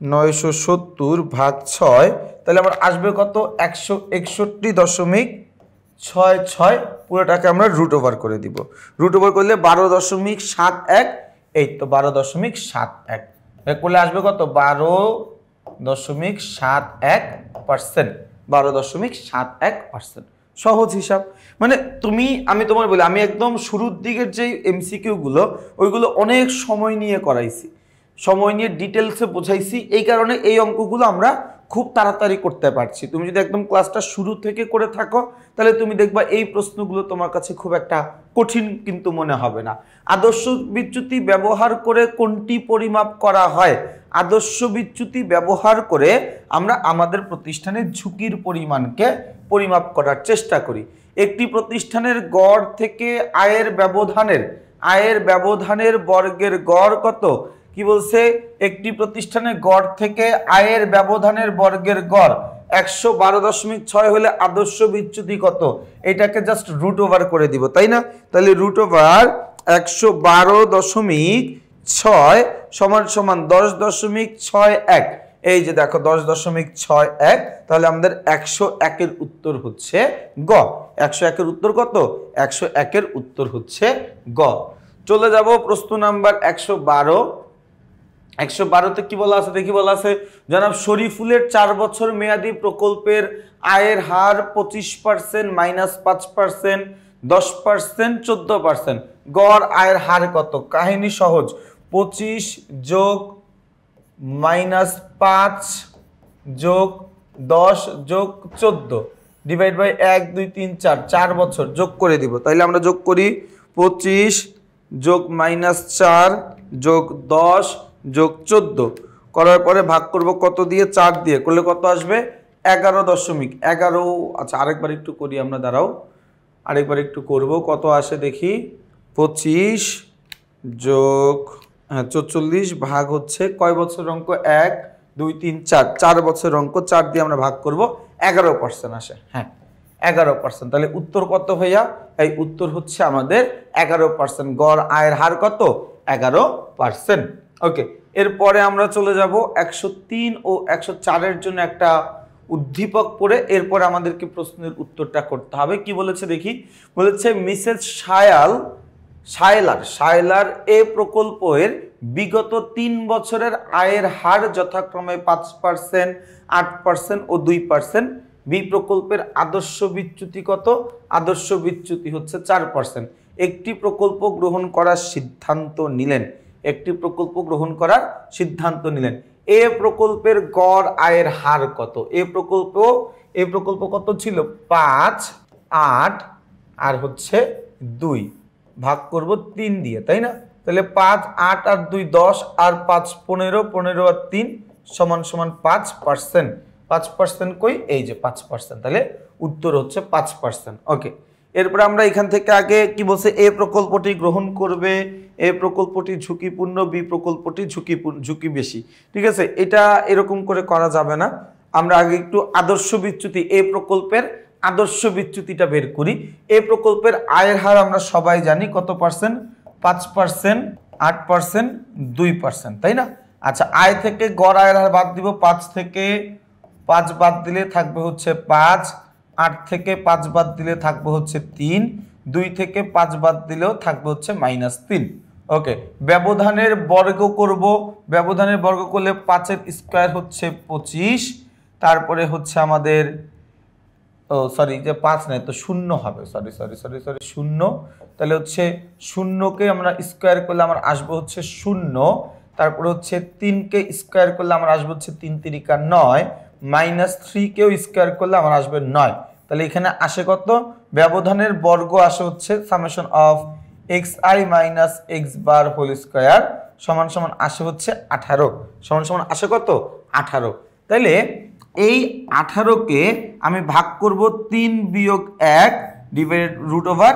970 ভাগ 6, তাহলে আমার আসবে কত? 161.66, পুরোটাকে আমরা রুট ওভার করে দিব। রুট ওভার করলে 12.71, এই তো 12.71 করলে আসবে কত? 12.71%। 12.71%, সহজ হিসাব। মানে আমি তোমার বলি, আমি একদম শুরুর দিকের যে এমসিকিউ গুলো, ওইগুলো অনেক সময় নিয়ে করাইছি, সময় নিয়ে ডিটেলসে বোঝাইছি, এই কারণে এই অঙ্কগুলো আমরা খুব তাড়াতাড়ি করতে পারছি। তুমি যদি একদম ক্লাসটা শুরু থেকে করে থাকো, তাহলে তুমি দেখবা এই প্রশ্নগুলো তোমার কাছে খুব একটা কঠিন কিন্তু মনে হবে না। আদর্শ বিচ্যুতি ব্যবহার করে কোনটি পরিমাপ করা হয়? আদর্শ বিচ্যুতি ব্যবহার করে আমরা আমাদের প্রতিষ্ঠানের ঝুঁকির পরিমাণকে পরিমাপ করার চেষ্টা করি। একটি প্রতিষ্ঠানের গড় থেকে আয়ের ব্যবধানের বর্গের গড় কত? কি বলছে? একটি প্রতিষ্ঠানের গড় থেকে আয়ের ব্যবধানের বর্গের গড় 112.6 হলে আদর্শ বিচ্যুতি কত? এটাকে জাস্ট রুট ওভার করে দিব, তাই না? তাহলে রুট ওভার 112.6 সমান সমান 10.61। এই যে দেখো 10.61, তাহলে আমাদের 101-এর উত্তর হচ্ছে গ। 101-এর উত্তর কত? 101-এর উত্তর হচ্ছে গ। চলে যাব প্রশ্ন নাম্বার 112। 112-তে কি বলা আছে দেখি। বলা আছে জনাব শরীফুলের 4 বছর মেয়াদী প্রকল্পের আয়ের হার 25% -5%, 10%, 14%। গড় আয়ের হার কত? কাহিনী সহজ, 25 যোগ -5 যোগ 10 যোগ 14 ডিভাইড বাই 1 2 3 4, 4 বছর যোগ করে দিব। তাইলে আমরা যোগ করি 25 যোগ -4 যোগ 10 যোগ 14 করার পরে ভাগ করব কত দিয়ে? 4 দিয়ে। করলে কত আসবে? 11.11। আচ্ছা, আরেকবার একটু করি আমরা, দাঁড়াও, আরেকবার একটু করব, কত আসে দেখি। 25 যোগ 44 ভাগ হচ্ছে কয় বছর অঙ্ক? 1 2 3 4, 4 বছর অঙ্ক, 4 দিয়ে আমরা ভাগ করব, 11% আসে। হ্যাঁ, 11%। তাহলে উত্তর কত ভাইয়া? এই উত্তর হচ্ছে আমাদের 11%। গড় আয়ের হার কত? 11%। ওকে, এরপরে আমরা চলে যাব 103 ও 104-এর জন্য একটা উদ্দীপক পড়ে এরপরে আমাদেরকে প্রশ্নের উত্তরটা করতে হবে। কি বলেছে দেখি। বলেছে মিসেস শায়লার এ প্রকল্পের বিগত 3 বছরের আয়ের হার যথাক্রমে 5%, 8% ও 2%। বি প্রকল্পের আদর্শ বিচ্যুতি কত? আদর্শ বিচ্যুতি হচ্ছে 4%। একটি প্রকল্প গ্রহণ করার সিদ্ধান্ত নিলেন। এ প্রকল্পের গড় আয়ের হার কত? এ প্রকল্প কত ছিল? 5, 8 আর হচ্ছে 2, ভাগ করব 3 দিয়ে, তাই না? তাহলে 5, 8 আর 2 10 আর 5 15, 15 আর 3 সমান সমান 5%। 5% কই? এই যে 5%। তাহলে উত্তর হচ্ছে 5%। ওকে, এরপর আমরা এখান থেকে আগে কি বলছে? এ প্রকল্পটি গ্রহণ করবে, এ প্রকল্পটি ঝুঁকিপূর্ণ, বি প্রকল্পটি ঝুঁকি বেশি। ঠিক আছে, এটা এরকম করে করা যাবে না। আমরা আগে একটু আদর্শ বিচ্যুতি, এ প্রকল্পের আদর্শ বিচ্যুতিটা বের করি। এ প্রকল্পের আয়ের হার আমরা সবাই জানি কত পার্সেন্ট? 5%, 8%, 2%, তাই না? আচ্ছা, আয় থেকে গড় আয়ের হার বাদ দিব। 5 থেকে 5 বাদ দিলে থাকবে হচ্ছে 5, 8 থেকে 5 বাদ দিলে থাকবে হচ্ছে 3, 2 থেকে 5 বাদ দিলেও থাকবে হচ্ছে -3। ওকে, ব্যবধানের বর্গ করব, ব্যবধানের বর্গ করলে 5 এর স্কয়ার হচ্ছে 25, তারপরে হচ্ছে আমাদের সরি যে 5 নাই তো 0 হবে, সরি 0, তাহলে হচ্ছে 0কে আমরা স্কয়ার করলে আমার আসবে হচ্ছে 0, তারপরে হচ্ছে 3কে স্কয়ার করলে আমার আসবে হচ্ছে 3 3 9, -3কেও স্কয়ার করলে আমার আসবে 9। তাহলে এখানে আসে কত? ব্যবধানের বর্গ আসে হচ্ছে summation of xi minus x bar whole square সমান সমান আসে হচ্ছে 18, সমান সমান আসে কত? 18। তাইলে এই 18কে আমি ভাগ করব 3 বিয়োগ 1 ডিভাইডেড রুট ওভার,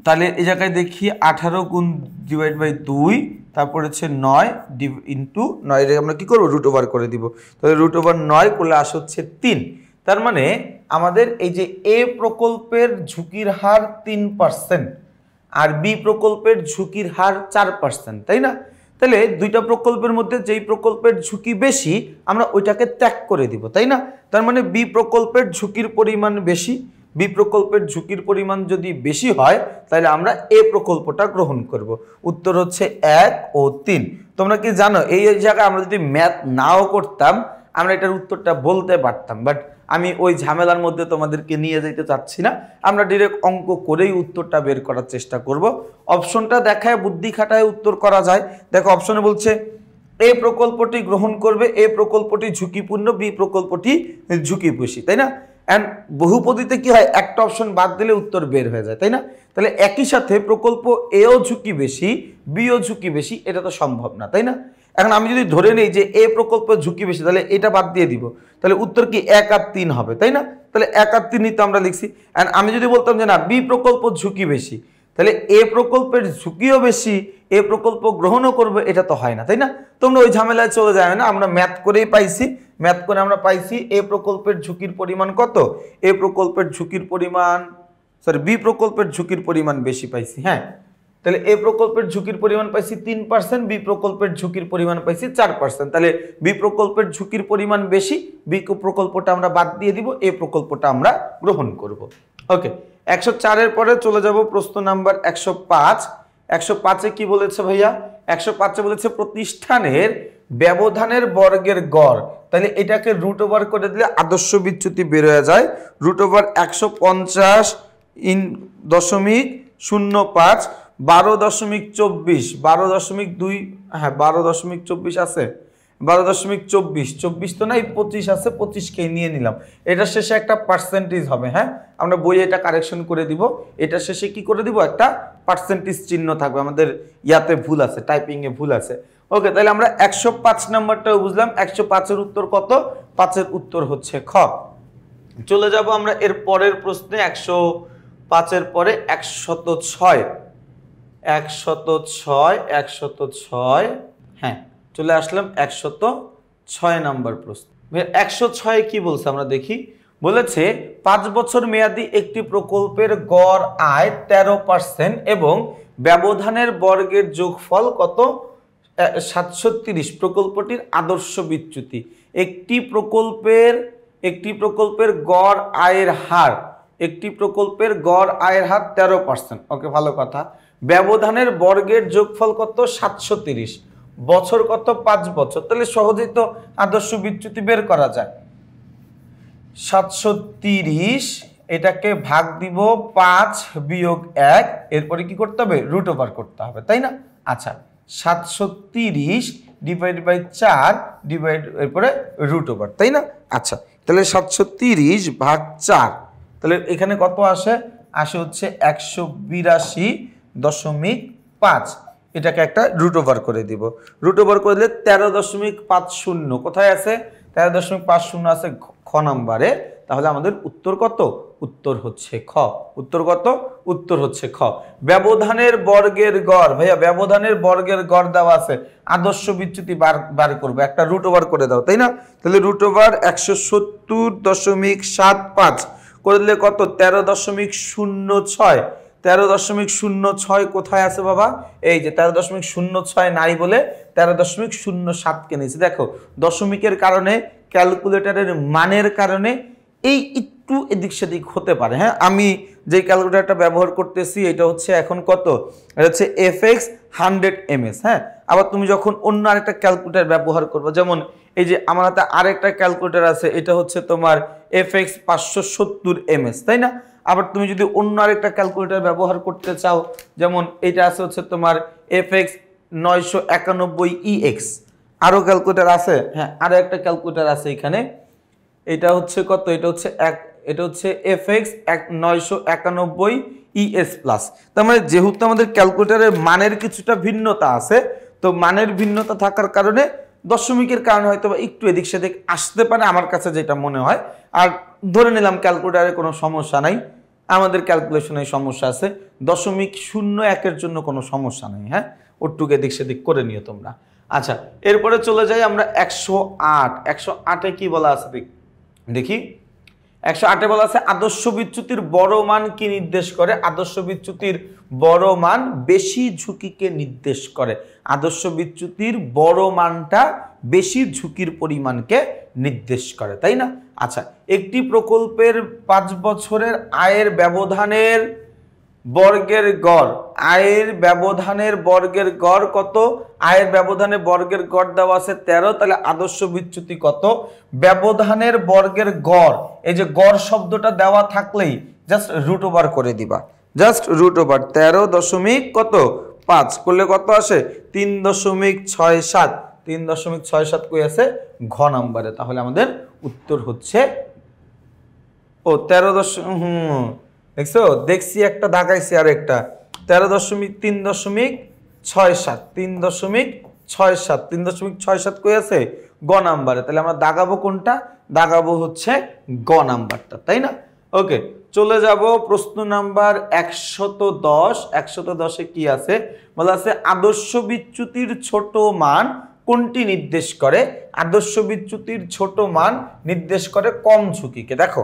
তাহলে এই জায়গায় দেখি 18 গুণ ডিভাইড বাই 2, তারপর হচ্ছে 9 ইন্টু 9 এর আমরা কি করব? রুট ওভার করে দিব। তাহলে রুট ওভার 9 করলে আসে হচ্ছে 3। তার মানে আমাদের এই যে এ প্রকল্পের ঝুঁকির হার 3% আর বি প্রকল্পের ঝুঁকির হার 4%, তাই না? তাহলে দুইটা প্রকল্পের মধ্যে যেই প্রকল্পের ঝুঁকি বেশি আমরা ওইটাকে ত্যাগ করে দিব, তাই না? তার মানে বি প্রকল্পের ঝুঁকির পরিমাণ বেশি, বি প্রকল্পের ঝুঁকির পরিমাণ যদি বেশি হয় তাহলে আমরা এ প্রকল্পটা গ্রহণ করব। উত্তর হচ্ছে 1 ও 3। তোমরা কি জানো এই জায়গায় আমরা যদি ম্যাথ নাও করতাম আমরা এটার উত্তরটা বলতে পারতাম, বাট আমি ওই ঝামেলার মধ্যে তোমাদেরকে নিয়ে যেতে চাচ্ছি না। আমরা ডিরেক্ট অঙ্ক করেই উত্তরটা বের করার চেষ্টা করব। অপশনটা দেখায় বুদ্ধি খাটায় উত্তর করা যায়। দেখো অপশনে বলছে এ প্রকল্পটি গ্রহণ করবে, এ প্রকল্পটি ঝুঁকিপূর্ণ, বি প্রকল্পটি ঝুঁকি বেশি, তাই না? অ্যান্ড বহুপদীতে কি হয়? একটা অপশন বাদ দিলে উত্তর বের হয়ে যায়, তাই না? তাহলে একই সাথে প্রকল্প এও ঝুঁকি বেশি, বিও ঝুঁকি বেশি, এটা তো সম্ভব না, তাই না? এখন আমি যদি ধরে নিই যে এ প্রকল্পের ঝুঁকি বেশি, তাহলে এটা বাদ দিয়ে দিব, তাহলে উত্তর কি 1 আর 3 হবে, তাই না? তাহলে 1 আর 3 তো আমরা লিখছি। অ্যান্ড আমি যদি বলতাম যে না বি প্রকল্প ঝুঁকি বেশি, তাহলে এ প্রকল্পের ঝুঁকিও বেশি, এ প্রকল্প গ্রহণও করবে, এটা তো হয় না, তাই না? তোমরা ওই ঝামেলায় চলে যাবে না, আমরা ম্যাথ করেই পাইছি। ম্যাথ করে আমরা পাইছি এ প্রকল্পের ঝুঁকির পরিমাণ কত? এ প্রকল্পের ঝুঁকির পরিমাণ বি প্রকল্পের ঝুঁকির পরিমাণ বেশি পাইছি। হ্যাঁ, তাহলে এ প্রকল্পের ঝুঁকির পরিমাণ পাইছি 3%, বি প্রকল্পের ঝুঁকির পরিমাণ পাইছি 4%। তাহলে বি প্রকল্পের ঝুঁকির পরিমাণ বেশি, বি প্রকল্পটা আমরা বাদ দিয়ে দিব, এ প্রকল্পটা আমরা গ্রহণ করব। ওকে, 104 এর পরে চলে যাব প্রশ্ন নাম্বার 105। 105-এ কি বলেছে ভাইয়া? 105-এ বলেছে প্রতিষ্ঠানের ব্যবধানের বর্গের গড়, তাহলে এটাকে রুট ওভার করে দিলে আদর্শ বিচ্যুতি বের হয়ে যায়। রুট ওভার 150 ইন দশমিক 05 12.24 12.2, হ্যাঁ 12.24 আছে, 12.24 তো নাই 25 আছে, 25কে নিয়ে নিলাম। এটা শেষে একটা পার্সেন্টেজ হবে। হ্যাঁ, আমরা বইয়ে এটা কারেকশন করে দিব, এটা শেষে কি করে দিব? একটা পার্সেন্টেজ চিহ্ন থাকবে, আমাদের ইয়াতে ভুল আছে, টাইপিংয়ে ভুল আছে। ওকে, তাহলে আমরা 105 নাম্বারটাও বুঝলাম। 105-এর উত্তর কত? 5-এর উত্তর হচ্ছে খ। চলে যাব আমরা এর পরের প্রশ্নে। 105-এর পরে 106। 106 হ্যাঁ, চলে আসলাম 106 নাম্বার প্রশ্ন। 106 কি বলছে আমরা দেখি। বলেছে 5 বছর মেয়াদি একটি প্রকল্পের গড় আয় 13% এবং ব্যবধানের বর্গের যোগফল কত? 730। প্রকল্পটির আদর্শ বিচ্যুতি। একটি প্রকল্পের গড় আয়ের হার, একটি প্রকল্পের গড় আয়ের হার 13%। ওকে, ভালো কথা। ব্যবধানের বর্গের যোগফল কত? 730। বছর কত? 5 বছর। তাহলে সহজেই তো আদর্শ বিচ্যুতি বের করা যায়। 730 এটাকে ভাগ দিব 5 বিয়োগ 1, এরপরে কি করতে হবে? রুট ওভার করতে হবে, তাই না? আচ্ছা, 730 ডিভাইড বাই 4 ডিভাইড এরপরে রুট ওভার, তাই না? আচ্ছা, তাহলে 730 ভাগ 4, তাহলে এখানে কত আসে? আসে হচ্ছে 182.5। এটাকে একটা রুট ওভার করে দিব। রুট ওভার করে দিলে 13.50 কোথায় আছে? 13.50 আছে খ নাম্বারে। তাহলে আমাদের উত্তর কত? উত্তর হচ্ছে খ। উত্তর কত? উত্তর হচ্ছে খ। ব্যবধানের বর্গের গড়, ভাইয়া ব্যবধানের বর্গের গড় দেওয়া আছে, আদর্শ বিচ্যুতি বার করবো, একটা রুট ওভার করে দাও, তাই না? তাহলে রুট ওভার 170.75 করে দিলে কত? 13.06। 13.06 কোথায় আছে বাবা? এই যে 13.06 নাই বলে 13.07 কে নিয়েছি। দেখো দশমিকের কারণে, ক্যালকুলেটরের মানের কারণে এই একটু এদিক সেদিক হতে পারে। হ্যাঁ, আমি যে ক্যালকুলেটরটা ব্যবহার করতেছি এটা হচ্ছে এখন কত, এটা হচ্ছে FX 100 ms। হ্যাঁ, আবার তুমি যখন অন্য আরেকটা ক্যালকুলেটর ব্যবহার করবে, যেমন এই যে আমার হাতে আরেকটা ক্যালকুলেটর আছে, এটা হচ্ছে তোমার FX 570 ms, তাই না? আবার তুমি যদি অন্য আরেকটা ক্যালকুলেটর ব্যবহার করতে চাও, যেমন এটা আছে হচ্ছে তোমার FX 991EX, আরও ক্যালকুলেটর আছে। হ্যাঁ, আরও একটা ক্যালকুলেটর আছে এখানে, এটা হচ্ছে কত, এটা হচ্ছে FX 991ES প্লাস। তার মানে যেহেতু আমাদের ক্যালকুলেটরের মানের কিছুটা ভিন্নতা আছে, তো মানের ভিন্নতা থাকার কারণে দশমিকের কারণে হয়তো একটু এদিক সেদিক আসতে পারে, আমার কাছে যেটা মনে হয়। আর ধরে নিলাম ক্যালকুলেটরে কোনো সমস্যা নাই, আমাদের ক্যালকুলেশনে সমস্যা আছে, 0.01-এর জন্য কোনো সমস্যা নেই। হ্যাঁ, ওটুকু এদিক সেদিক করে নিও তোমরা। আচ্ছা, এরপরে চলে যাই আমরা 108। 108-এ কি বলা আছে দেখি। 108-এ বলা আছে আদর্শ বিচ্যুতির বড় মান কি নির্দেশ করে? আদর্শ বিচ্যুতির বড় মান বেশি ঝুঁকিকে নির্দেশ করে। আদর্শ বিচ্যুতির বড় মানটা বেশি ঝুঁকির পরিমাণকে নির্দেশ করে, তাই না? আচ্ছা, একটি প্রকল্পের 5 বছরের আয়ের ব্যবধানের বর্গের গড়, আয়ের ব্যবধানের বর্গের গড় কত? আয়ের ব্যবধানের বর্গের গড় দেওয়া আছে 13, তাহলে আদর্শ বিচ্যুতি কত? ব্যবধানের বর্গের গড়, এই যে গড় শব্দটা দেওয়া থাকলেই জাস্ট রুট ওভার করে দিবা, জাস্ট রুট ওভার 13 দশমিক কত 5 করলে কত আসে? 3.67। 3.67 কই আছে? ঘ নাম্বারে। তাহলে আমাদের উত্তর হচ্ছে 13 দেখছো, দেখছি একটা দাগাইছি আর একটা 13.3.67 3.67 3.67 কই আছে? গ নাম্বারে। তাহলে আমরা দাগাবো কোনটা? দাগাবো হচ্ছে গ নাম্বারটা, তাই না? ওকে, চলে যাব প্রশ্ন নাম্বার 110। 110-এ কি আছে বলা আছে? আদর্শ বিচ্যুতির ছোট মান কোনটি নির্দেশ করে? আদর্শ বিচ্যুতির ছোট মান নির্দেশ করে কম ঝুঁকিকে। দেখো,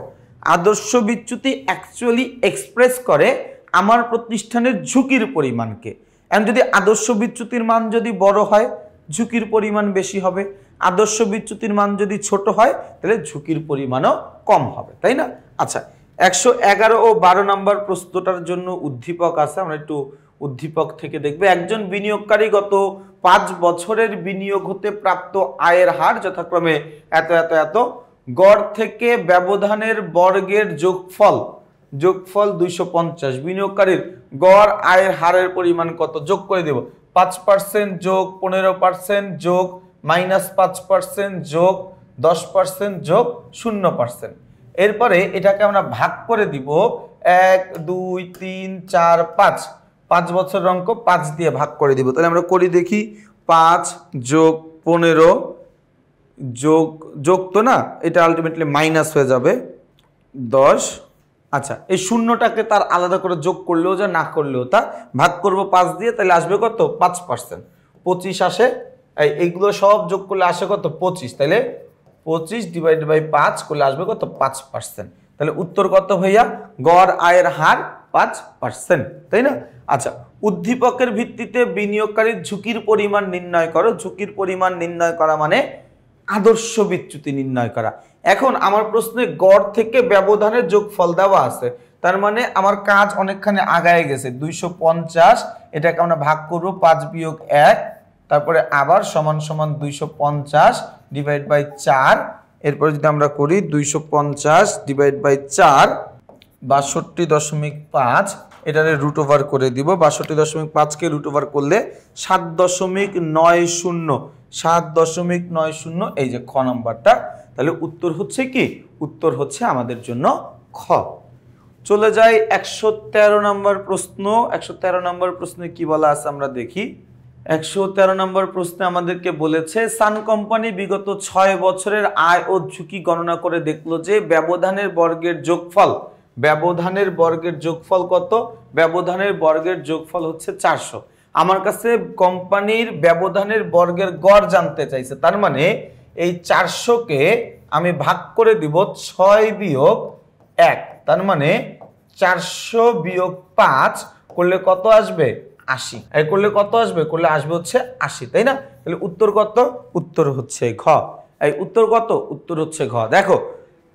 আদর্শ বিচ্যুতি অ্যাকচুয়ালি এক্সপ্রেস করে আমার প্রতিষ্ঠানের ঝুঁকির পরিমাণকে। এখন যদি আদর্শ বিচ্যুতির মান যদি বড় হয়, ঝুঁকির পরিমাণ বেশি হবে। আদর্শ বিচ্যুতির মান যদি ছোট হয়, তাহলে ঝুঁকির পরিমাণও কম হবে, তাই না? আচ্ছা, 111 ও 12 নম্বর প্রশ্নটার জন্য উদ্দীপক আছে, আমরা একটু উদ্দীপক থেকে দেখবে। একজন বিনিয়োগকারী গত 5 বছরের বিনিয়োগ হতে প্রাপ্ত আয়ের হার যথাক্রমে এত এত এত, গড় থেকে ব্যবধানের বর্গের যোগফল 250, বিনিয়োগকারীর গড় আয়ের হারের পরিমাণ কত? যোগ করে দেব 5% যোগ 15% যোগ -5% যোগ 10% যোগ 0%। এরপরে এটাকে আমরা ভাগ করে দিব 1 2 3 4 5, 5 বছরের অঙ্ক 5 দিয়ে ভাগ করে দিব। তাহলে আমরা করি দেখি, 5 যোগ 15 যোগ তো না, এটা আলটিমেটলি মাইনাস হয়ে যাবে 10। আচ্ছা, এই শূন্যটাকে তার আলাদা করে যোগ করলেও যা, না করলেও তা, ভাগ করব 5 দিয়ে, তাহলে আসবে কত? 5%। 25 আসে, এইগুলো সব যোগ করলে আসে কত? 25। তাহলে 25 ডিভাইডেড বাই 5 করলে আসবে কত? 5%। তাহলে উত্তর কত ভাইয়া? গড় আয়ের হার 5%, তাই না? আচ্ছা, উদ্দীপকের ভিত্তিতে বিনিয়োগকারীর ঝুঁকির পরিমাণ নির্ণয় করো। ঝুঁকির পরিমাণ নির্ণয় করা মানে আদর্শ বিচ্যুতি নির্ণয় করা। এখন আমার প্রশ্নে গড় থেকে ব্যবধানের যোগফল দেওয়া আছে, তার মানে আমার কাজ অনেকখানি আগায় গেছে। 250, এটাকে আমরা ভাগ করব 5 বিয়োগ 1, তারপরে আবার সমান সমান 250 ডিভাইড বাই 4। এরপরে যদি আমরা করি 250 ডিভাইড বাই 4, 62.5, এটারে রুট ওভার করে দিব। 62.5-কে রুট ওভার করলে 7.90, 7.90, এই যে খ নাম্বারটা। তাহলে উত্তর হচ্ছে কি? উত্তর হচ্ছে আমাদের জন্য খ। চলে যাই 113 নম্বর প্রশ্ন। 113 নম্বর প্রশ্নে কি বলা আছে আমরা দেখি। 113 নম্বর প্রশ্নে আমাদেরকে বলেছে, সান কোম্পানি বিগত 6 বছরের আয় ও ঝুঁকি গণনা করে দেখলো যে ব্যবধানের বর্গের যোগফল, ব্যবধানের বর্গের যোগফল কত? ব্যবধানের বর্গের যোগফল হচ্ছে 400। আমার কাছে কোম্পানির ব্যবধানের বর্গের গড় জানতে চাইছে, তার মানে এই 400-কে আমি ভাগ করে দিব 6 বিয়োগ 1, তার মানে 400 বিয়োগ 5 করলে কত আসবে? 80। এই করলে কত আসবে? করলে আসবে হচ্ছে 80, তাই না? তাহলে উত্তর কত? উত্তর হচ্ছে ঘ। এই উত্তর কত? উত্তর হচ্ছে ঘ। দেখো,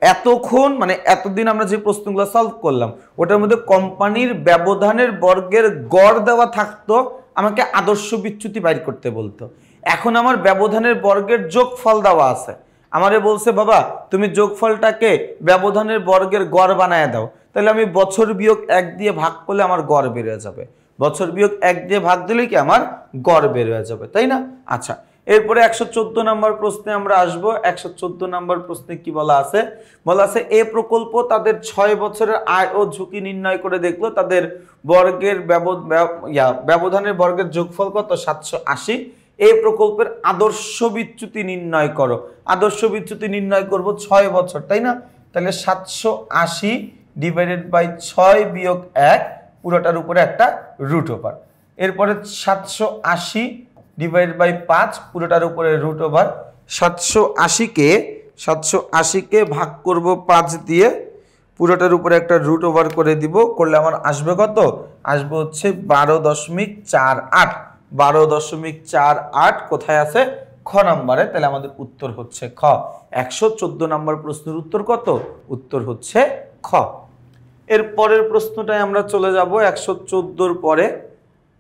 এতক্ষণ মানে এতদিন আমরা যে প্রশ্নগুলো সলভ করলাম ওটার মধ্যে কোম্পানির ব্যবধানের বর্গের গড় দেওয়া থাকতো, আমাকে আদর্শ বিচ্যুতি বাইর করতে বলতো। এখন আমার ব্যবধানের বর্গের যোগফল দেওয়া আছে, আমারে বলছে বাবা তুমি যোগফলটাকে ব্যবধানের বর্গের গড় বানায় দাও, তাহলে আমি বছর বিয়োগ 1 দিয়ে ভাগ করলে আমার গড় বের হয়ে যাবে, বছর বিয়োগ 1 দিয়ে ভাগ দিলে কি আমার গড় বের হয়ে যাবে, তাই না? আচ্ছা, এরপরে 114 নম্বর প্রশ্নে আমরা আসব। 114 নম্বর প্রশ্নে কি বলা আছে? বলা আছে এ প্রকল্প তাদের 6 বছরের আয় ও ঝুঁকি নির্ণয় করে দেখলো, তাদের বর্গের ব্যবধানের বর্গের যোগফল কত? 780। এই প্রকল্পের আদর্শ বিচ্যুতি নির্ণয় করো। আদর্শ বিচ্যুতি নির্ণয় করব 6 বছর, তাই না? তাহলে 780 ডিভাইডেড বাই 6 বিয়োগ 1 পুরোটার উপরে একটা রুট ওভার। এরপরে 780 ডিভাইড বাই 5 পুরোটার উপরে রুট ওভার। 780কে ভাগ করব 5 দিয়ে, পুরোটার উপরে একটা রুট ওভার করে দিব, করলে আমার আসবে কত? আসবে হচ্ছে 12.48। 12.48 কোথায় আছে? খ নম্বরে। তাহলে আমাদের উত্তর হচ্ছে খ। 114 নম্বর প্রশ্নের উত্তর কত? উত্তর হচ্ছে খ। এর পরের প্রশ্নটায় আমরা চলে যাব। 114 পরে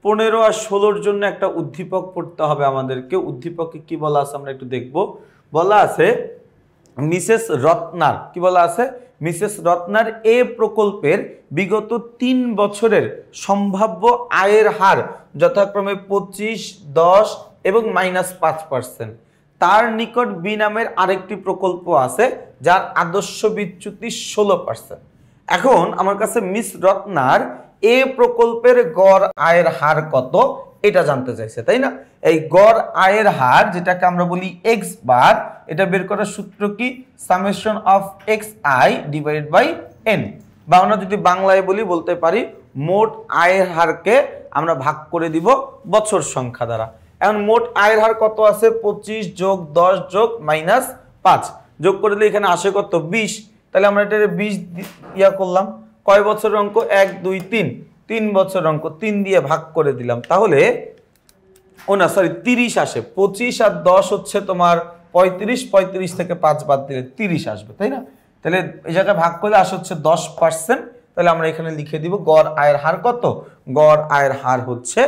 15 আর 16 জন্য একটা উদ্দীপক পড়তে হবে আমাদেরকে। উদ্দীপকে কি বলা আছে আমরা একটু দেখব। বলা আছে মিসেস রত্নার, কি বলা আছে? মিসেস রত্নার এ প্রকল্পের বিগত 3 বছরের সম্ভাব্য আয়ের হার যথাক্রমে 25, 10 এবং -5%। তার নিকট বি নামের আরেকটি প্রকল্প আছে যার আদর্শ বিচ্যুতি 16%। এখন আমার কাছে মিস রত্নার এ প্রকল্পের গড় আয়ের হার কত এটা জানতে চাইছে, তাই না? এই গড় আয়ের হার যেটাকে আমরা বলি এক্স বার, এটা বের করার সূত্র কি? Summation of X I divided by N, বা আমরা যদি বাংলায় বলতে পারি মোট আয়ের হারকে আমরা ভাগ করে দিব বছর সংখ্যা দ্বারা। এখন মোট আয়ের হার কত আছে? 25 যোগ 10 যোগ -5 যোগ করে দিলে এখানে আসে কত? 20। তাহলে আমরা এটা 20 করলাম। কয় বছর অঙ্ক? 1 2 3, 3 বছর অঙ্ক, 3 দিয়ে ভাগ করে দিলাম, তাহলে 30 আসে। 25 আর 10 হচ্ছে তোমার 35, 35 থেকে 5 বাদ দিলে 30 আসবে, তাই না? তাহলে এই জায়গায় ভাগ করলে আসে হচ্ছে 10%। তাহলে আমরা এখানে লিখে দিব গড় আয়ের হার কত? গড় আয়ের হার হচ্ছে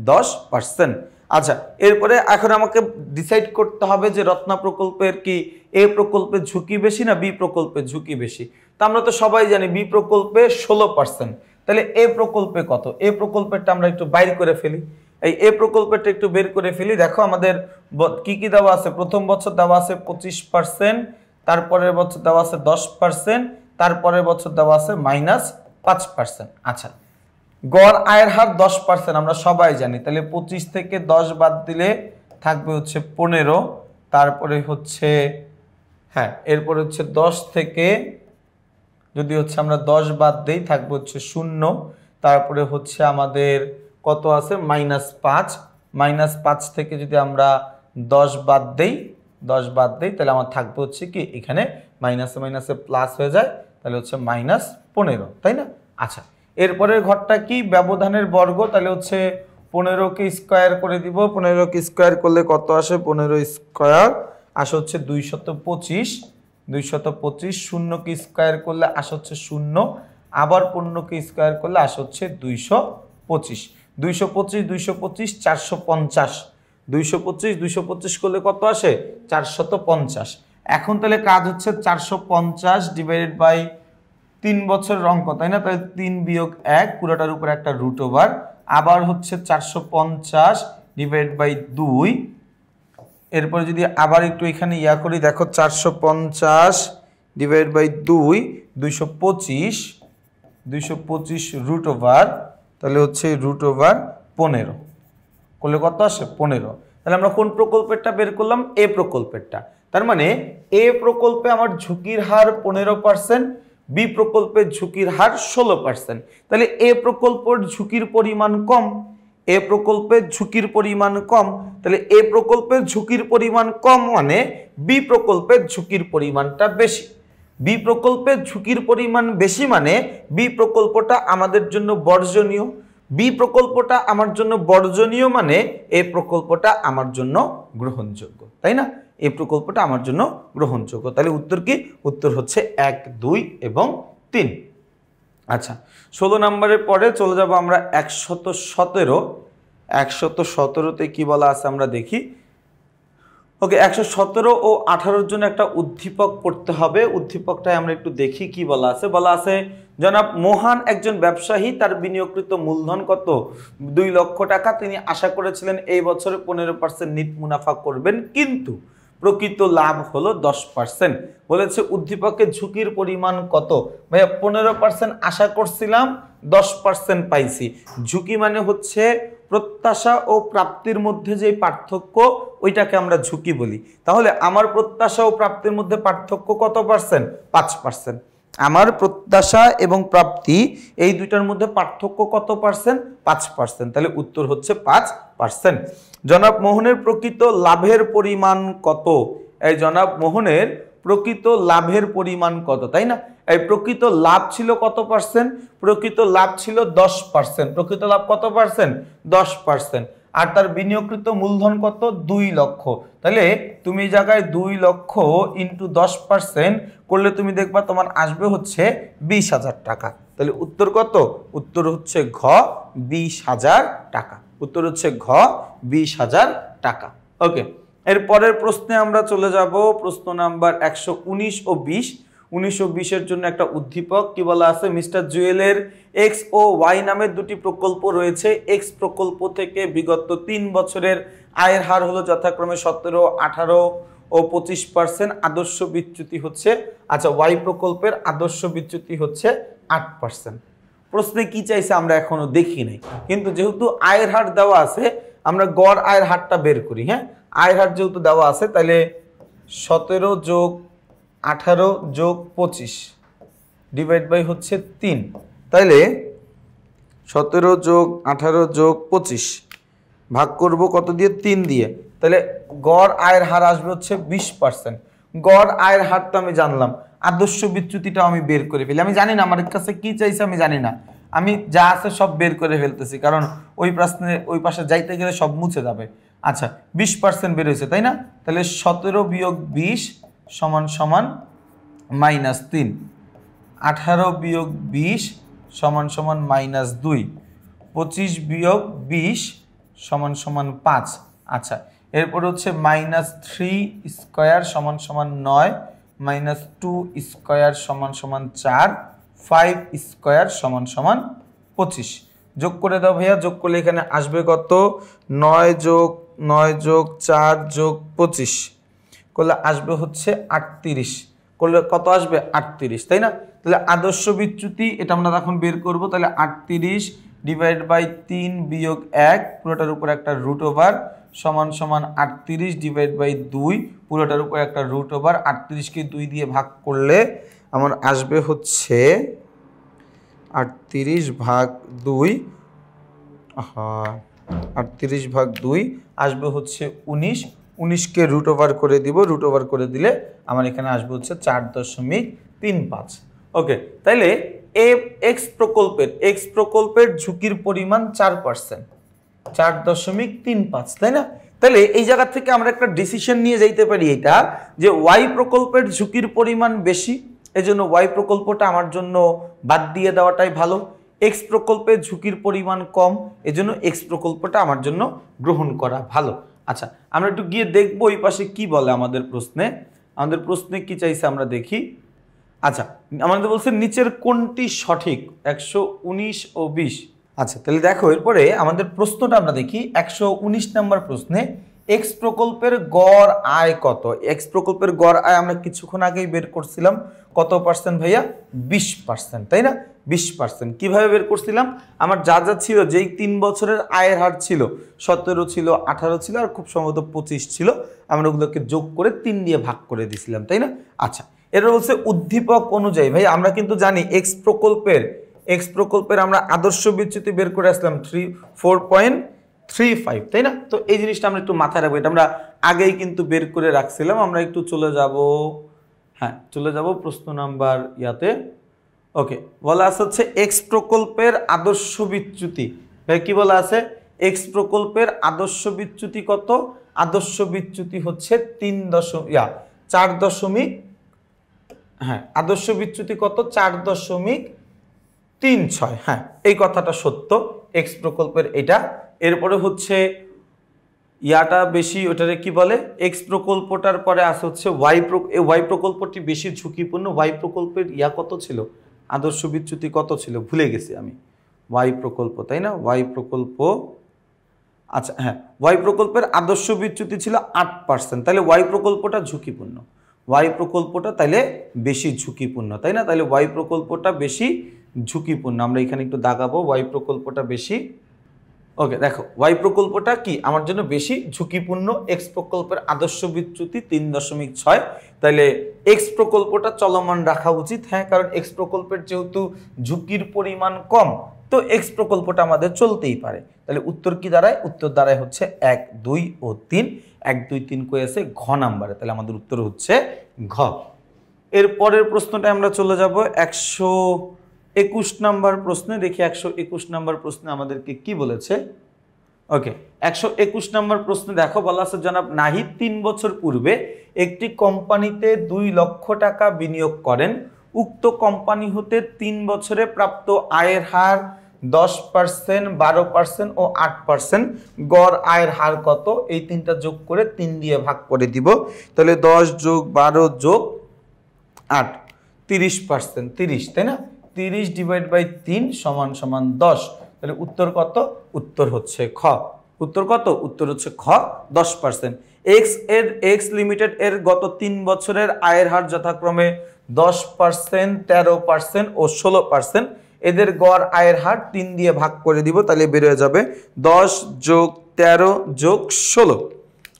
10%। আচ্ছা, এরপরে এখন আমাকে ডিসাইড করতে হবে যে রত্না প্রকল্পের কি এ প্রকল্পের ঝুঁকি বেশি না বি প্রকল্পের ঝুঁকি বেশি। তা আমরা তো সবাই জানি বি প্রকল্পে 16%। তাহলে এ প্রকল্পে কত? এ প্রকল্পেরটা আমরা একটু বাইর করে ফেলি। এই এ প্রকল্পেরটা একটু বের করে ফেলি। দেখো আমাদের কি কি দেওয়া আছে? প্রথম বছর দেওয়া আছে 25%, তারপরের বছর দেওয়া আছে 10%, তারপরের বছর দেওয়া আছে -5%। আচ্ছা, গড় আয়ের হার 10% আমরা সবাই জানি। তাহলে 25 থেকে 10 বাদ দিলে থাকবে হচ্ছে 15, তারপরে হচ্ছে এরপরে হচ্ছে 10 থেকে যদি হচ্ছে আমরা 10 বাদ দেই থাকবে হচ্ছে 0, তারপরে হচ্ছে আমাদের কত আছে? -5। -5 থেকে যদি আমরা 10 বাদ দেই তাহলে আমার থাকবে হচ্ছে কি এখানে মাইনাসে মাইনাসে প্লাস হয়ে যায়, তাহলে হচ্ছে -15, তাই না? আচ্ছা, এরপরের ঘরটা কি? ব্যবধানের বর্গ। তাহলে হচ্ছে 15কে স্কোয়ার করে দিব। 15কে স্কোয়ার করলে কত আসে? 15 স্কোয়ার আসে হচ্ছে 225। 225 শূন্যকে স্কোয়ার করলে আসে হচ্ছে 0, আবার 15কে স্কোয়ার করলে আসে হচ্ছে 225। 225 225 450। 225 করলে কত আসে? 450। এখন তাহলে কাজ হচ্ছে 450 ডিভাইডেড বাই 3 বছরের অঙ্ক, তাই না? তাহলে 3 বিয়োগ 1 পুরোটার উপরে একটা রুট ওভার, আবার হচ্ছে 450 ডিভাইড বাই 2। এরপরে যদি আবার একটু এখানে করি, দেখো 450 ডিভাইড বাই 2 225 রুট ওভার, তাহলে হচ্ছে রুট ওভার 15 করলে কত আসে? 15। তাহলে আমরা কোন প্রকল্পেরটা বের করলাম? এ প্রকল্পেরটা। তার মানে এ প্রকল্পে আমার ঝুঁকির হার 15%, বি প্রকল্পের ঝুঁকির হার 16%। তাহলে এ প্রকল্পের ঝুঁকির পরিমাণ কম, এ প্রকল্পের ঝুঁকির পরিমাণ কম। তাহলে এ প্রকল্পের ঝুঁকির পরিমাণ কম মানে বি প্রকল্পের ঝুঁকির পরিমাণটা বেশি। বি প্রকল্পের ঝুঁকির পরিমাণ বেশি মানে বি প্রকল্পটা আমাদের জন্য বর্জনীয়। বি প্রকল্পটা আমার জন্য বর্জনীয় মানে এ প্রকল্পটা আমার জন্য গ্রহণযোগ্য, তাই না? এই প্রকল্পটা আমার জন্য গ্রহণযোগ্য। তাহলে উত্তর কি? উত্তর হচ্ছে 1, 2 এবং 3। আচ্ছা, 16 নম্বরের পরে চলে যাব আমরা 117। 117তে কি বলা আছে আমরা দেখি। ওকে, 117 ও 18-র জন্য একটা উদ্দীপক পড়তে হবে। উদ্দীপকটায় আমরা একটু দেখি কি বলা আছে। বলা আছে, জনাব মোহন একজন ব্যবসায়ী, তার বিনিয়োগকৃত মূলধন কত? 2 লক্ষ টাকা। তিনি আশা করেছিলেন এই বছরে 15% নিট মুনাফা করবেন, কিন্তু প্রকৃত লাভ হলো 10%। বলেছে উদ্দীপকের ঝুঁকির পরিমাণ কত? ভাইয়া 15% আশা করছিলাম, 10% পাইছি। ঝুঁকি মানে হচ্ছে প্রত্যাশা ও প্রাপ্তির মধ্যে যে পার্থক্য, ওইটাকে আমরা ঝুঁকি বলি। তাহলে আমার প্রত্যাশা ও প্রাপ্তির মধ্যে পার্থক্য কত পার্সেন্ট? 5%। আমার প্রত্যাশা এবং প্রাপ্তি এই দুইটার মধ্যে পার্থক্য কত পার্সেন্ট? 5%। তাহলে উত্তর হচ্ছে 5%। জনাব মোহনের প্রকৃত লাভের পরিমাণ কত? এই জনাব মোহনের প্রকৃত লাভের পরিমাণ কত, তাই না? এই প্রকৃত লাভ ছিল কত পার্সেন্ট? প্রকৃত লাভ ছিল 10%। প্রকৃত লাভ কত পার্সেন্ট? 10%। আর তার বিনিয়োগকৃত মূলধন কত? 2 লক্ষ। তাহলে তুমি এই জায়গায় 2 লক্ষ ইন্টু 10% করলে তুমি দেখবা তোমার আসবে হচ্ছে 20,000 টাকা। তাহলে উত্তর কত? উত্তর হচ্ছে ঘ, 20,000 টাকা। উত্তর হচ্ছে ঘ, 20,000 টাকা। ওকে, এর পরের প্রশ্নে আমরা চলে যাব। প্রশ্ন নাম্বার 119 ও 20। 19 ও 20-এর জন্য একটা উদ্দীপক কি বলা আছে? মিস্টার জুয়েলের এক্স ও ওয়াই নামের দুটি প্রকল্প রয়েছে। এক্স প্রকল্প থেকে বিগত 3 বছরের আয়ের হার হলো যথাক্রমে 17, 18 ও 25%। আদর্শ বিচ্যুতি হচ্ছে, আচ্ছা, ওয়াই প্রকল্পের আদর্শ বিচ্যুতি হচ্ছে 8%। প্রশ্নে কি চাইছে আমরা এখনো দেখি নাই, কিন্তু যেহেতু আয়ের হার দেওয়া আছে আমরা গড় আয়ের হারটা বের করি। হ্যাঁ, আয়ের হার যেহেতু দেওয়া আছে, তাহলে 17 যোগ 18 যোগ 25 ডিভাইড বাই হচ্ছে 3। তাইলে 17 যোগ 18 যোগ 25 ভাগ করব কত দিয়ে? 3 দিয়ে। তাহলে গড় আয়ের হার আসবে হচ্ছে 20%। গড় আয়ের হার তো আমি জানলাম, আদর্শ বিচ্যুতিটাও আমি বের করে ফেলি। আমি জানি না আমার কাছে কি চাইছে, আমি জানি না, আমি যা আছে সব বের করে ফেলতেছি, কারণ ওই প্রশ্নে ওই পাশে যাইতে গেলে সব মুছে যাবে। আচ্ছা, 20% বের হয়েছে, তাই না? তাহলে 17 বিয়োগ 20 সমান সমান -3। 18 বিয়োগ 20 সমান সমান -2। 25 বিয়োগ 20 সমান সমান 5। আচ্ছা, এরপর হচ্ছে -3 স্কয়ার সমান সমান 9, -2 স্কয়ার সমান সমান 4, 5 স্কয়ার সমান সমান 25। যোগ করে দাও ভাইয়া। যোগ করলে এখানে আসবে কত? 9 যোগ 9 যোগ 4 যোগ 25 করলে আসবে হচ্ছে 38। করলে কত আসবে? 38, তাই না? তাহলে আদর্শ বিচ্যুতি এটা আমরা এখন বের করব। তাহলে 38 ডিভাইড বাই 3 বিয়োগ 1 পুরোটার উপর একটা রুট ওভার সমান সমান 38 ডিভাইড বাই 2 পুরোটার উপর একটা রুট ওভার। 38কে 2 দিয়ে ভাগ করলে আমার আসবে হচ্ছে 38 ভাগ 2, 38 ভাগ 2 আসবে হচ্ছে 19। 19কে রুট ওভার করে দিব। রুট ওভার করে দিলে আমার এখানে আসবে হচ্ছে 4.35। ওকে, তাইলে এক্স প্রকল্পের ঝুঁকির পরিমাণ 4%, 4.35, তাই না? তাহলে এই জায়গা থেকে আমরা একটা ডিসিশন নিয়ে যাইতে পারি এটা, যে ওয়াই প্রকল্পের ঝুঁকির পরিমাণ বেশি, এজন্য ওয়াই প্রকল্পটা আমার জন্য বাদ দিয়ে দেওয়াটাই ভালো। এক্স প্রকল্পের ঝুঁকির পরিমাণ কম, এজন্য এক্স প্রকল্পটা আমার জন্য গ্রহণ করা ভালো। আচ্ছা, আমরা একটু গিয়ে দেখবো ওই পাশে কি বলে আমাদের প্রশ্নে। আমাদের প্রশ্নে কি চাইছে আমরা দেখি। আচ্ছা, আমাদের বলছে নিচের কোনটি সঠিক? 119 ও 20। আচ্ছা, তাহলে দেখো এরপরে আমাদের প্রশ্নটা আমরা দেখি। 119 নম্বর প্রশ্নে এক্স প্রকল্পের গড় আয় কত? এক্স প্রকল্পের গড় আয় আমরা কিছুক্ষণ আগেই বের করছিলাম। কত পার্সেন্ট ভাইয়া? 20%, তাই না? 20%। কিভাবে বের করছিলাম? আমার যা যা ছিল, যেই 3 বছরের আয়ের হার ছিল, 17 ছিল, 18 ছিল, আর খুব সম্ভবত 25 ছিল, আমরা ওগুলোকে যোগ করে 3 দিয়ে ভাগ করে দিয়েছিলাম, তাই না? আচ্ছা, এটা হচ্ছে উদ্দীপক অনুযায়ী। ভাই আমরা কিন্তু জানি এক্স প্রকল্পের আমরা আদর্শ বিচ্যুতি বের করে আসলাম 4.35, তাই না? তো এই জিনিসটা আমরা একটু মাথায় রাখবো, এটা আমরা আগেই কিন্তু বের করে রাখছিলাম। আমরা একটু চলে যাব, হ্যাঁ চলে যাব প্রশ্ন নাম্বার ইয়াতে। ওকে, বলা আছে হচ্ছে এক্স প্রকল্পের আদর্শ বিচ্যুতি। কি বলা আছে? এক্স প্রকল্পের আদর্শ বিচ্যুতি কত? আদর্শ বিচ্যুতি হচ্ছে 4 হ্যাঁ, আদর্শ বিচ্যুতি কত? 4.36। হ্যাঁ, এই কথাটা সত্য, এক্স প্রকল্পের এটা। এরপরে হচ্ছে ইয়াটা বেশি, ওটারে কি বলে? এক্স প্রকল্পটার পরে আসে হচ্ছে ওয়াই প্রকল্পটি বেশি ঝুঁকিপূর্ণ। ওয়াই প্রকল্পের ইয়া কত ছিল? আদর্শ বিচ্যুতি কত ছিল? ভুলে গেছি আমি। ওয়াই প্রকল্প, তাই না? ওয়াই প্রকল্প, আচ্ছা হ্যাঁ, ওয়াই প্রকল্পের আদর্শ বিচ্যুতি ছিল 8%। তাহলে ওয়াই প্রকল্পটা ঝুঁকিপূর্ণ, ওয়াই প্রকল্পটা তাইলে বেশি ঝুঁকিপূর্ণ, তাই না? তাহলে ওয়াই প্রকল্পটা বেশি ঝুঁকিপূর্ণ। আমরা এখানে একটু দাগাবো, ওয়াই প্রকল্পটা বেশি। ওকে, দেখো ওয়াই প্রকল্পটা কি আমার জন্য বেশি ঝুঁকিপূর্ণ। এক্স প্রকল্পের আদর্শ বিচ্যুতি 3.6। তাহলে এক্স প্রকল্পটা চলমান রাখা উচিত। হ্যাঁ, কারণ এক্স প্রকল্পের যেহেতু ঝুঁকির পরিমাণ কম, তো এক্স প্রকল্পটা আমাদের চলতেই পারে। তাহলে উত্তর কি দাঁড়ায়? উত্তর দাঁড়ায় হচ্ছে 1, 2 ও 3। 1, 2, 3 কয়ে আছে ঘ নাম্বারে। তাহলে আমাদের উত্তর হচ্ছে ঘ। এর পরের প্রশ্নটা আমরা চলে যাব 121 নাম্বার প্রশ্নে। দেখি 121 নাম্বার প্রশ্নে আমাদেরকে কি বলেছে। ওকে, 121 নাম্বার প্রশ্নে দেখো বলা আছে, জনাব নাহিদ 3 বছর পূর্বে একটি কোম্পানিতে 2 লক্ষ টাকা বিনিয়োগ করেন। উক্ত কোম্পানি হতে 3 বছরে প্রাপ্ত আয়ের হার 10%, 12% ও 8%। গড় আয়ের হার কত? এই তিনটা যোগ করে 3 দিয়ে ভাগ করে দিব। তাহলে 10 যোগ 12 যোগ 8, 30%, 30, তাই না? 30 ডিভাইড বাই 3 সমান সমান 10। তাহলে উত্তর কত? উত্তর হচ্ছে খ। উত্তর কত? উত্তর হচ্ছে খ, 10%। এক্স লিমিটেড এর গত 3 বছরের আয়ের হার যথাক্রমে 10%, 13% ও 16%। এদের গড় আয়ের হার 3 দিয়ে ভাগ করে দিব। তাহলে বের হয়ে যাবে 10 যোগ 13 যোগ 16,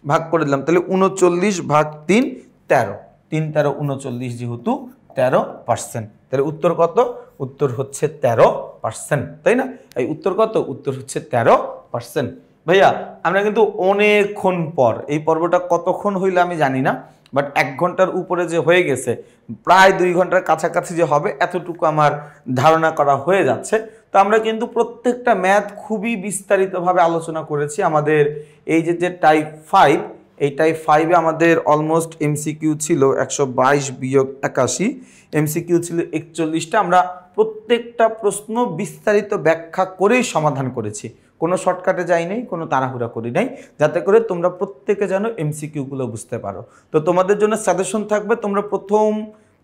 ভাগ করে দিলাম। তাহলে 39 ভাগ 3, 13। 3, 13, 39, যেহেতু 13%। তাহলে উত্তর কত? উত্তর হচ্ছে 13%, তাই না? এই উত্তর কত? উত্তর হচ্ছে 13%। ভাইয়া আমরা কিন্তু অনেকক্ষণ পর, এই পর্বটা কতক্ষণ হইলে আমি জানি না, বাট 1 ঘন্টার উপরে যে হয়ে গেছে, প্রায় 2 ঘন্টার কাছাকাছি যে হবে এতটুকু আমার ধারণা করা হয়ে যাচ্ছে। তো আমরা কিন্তু প্রত্যেকটা ম্যাথ খুবই বিস্তারিতভাবে আলোচনা করেছি। আমাদের এই যে টাইপ 5, এই টাইপ 5-এ আমাদের অলমোস্ট এমসিকিউ ছিল 122 বিয়োগ 81, এমসিকিউ ছিল 41টা। আমরা প্রত্যেকটা প্রশ্ন বিস্তারিত ব্যাখ্যা করেই সমাধান করেছি, কোনো শর্টকাটে যাই নাই, কোনো তাড়াহুড়া করি নাই, যাতে করে তোমরা প্রত্যেকে যেন এমসিকিউগুলো বুঝতে পারো। তো তোমাদের জন্য সাজেশন থাকবে, তোমরা প্রথম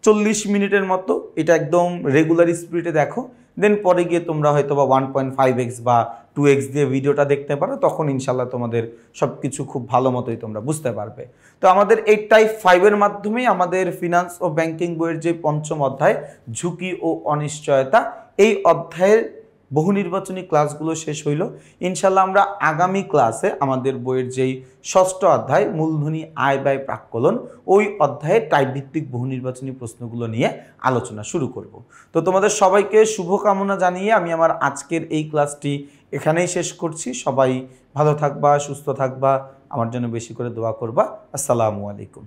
40 মিনিটের মতো এটা একদম রেগুলার স্পিডে দেখো, দেন পরে গিয়ে তোমরা হয়তো বা 1.5x বা 2x দিয়ে ভিডিওটা দেখতে পারো, তখন ইনশাল্লাহ তোমাদের সব কিছু খুব ভালো মতোই তোমরা বুঝতে পারবে। তো আমাদের এই টাইপ 5-এর মাধ্যমেই আমাদের ফিনান্স ও ব্যাংকিং বইয়ের যে 5ম অধ্যায় ঝুঁকি ও অনিশ্চয়তা, এই অধ্যায়ের বহু নির্বাচনী ক্লাসগুলো শেষ হইল। ইনশাল্লাহ আমরা আগামী ক্লাসে আমাদের বইয়ের যেই 6ষ্ঠ অধ্যায় মূলধনী আয় ব্যয় প্রাক্কলন, ওই অধ্যায়ে টাইপ ভিত্তিক বহু নির্বাচনী প্রশ্নগুলো নিয়ে আলোচনা শুরু করব। তো তোমাদের সবাইকে শুভকামনা জানিয়ে আমি আমার আজকের এই ক্লাসটি এখানেই শেষ করছি। সবাই ভালো থাকবা, সুস্থ থাকবা, আমার জন্য বেশি করে দোয়া করবা। আসসালামু আলাইকুম।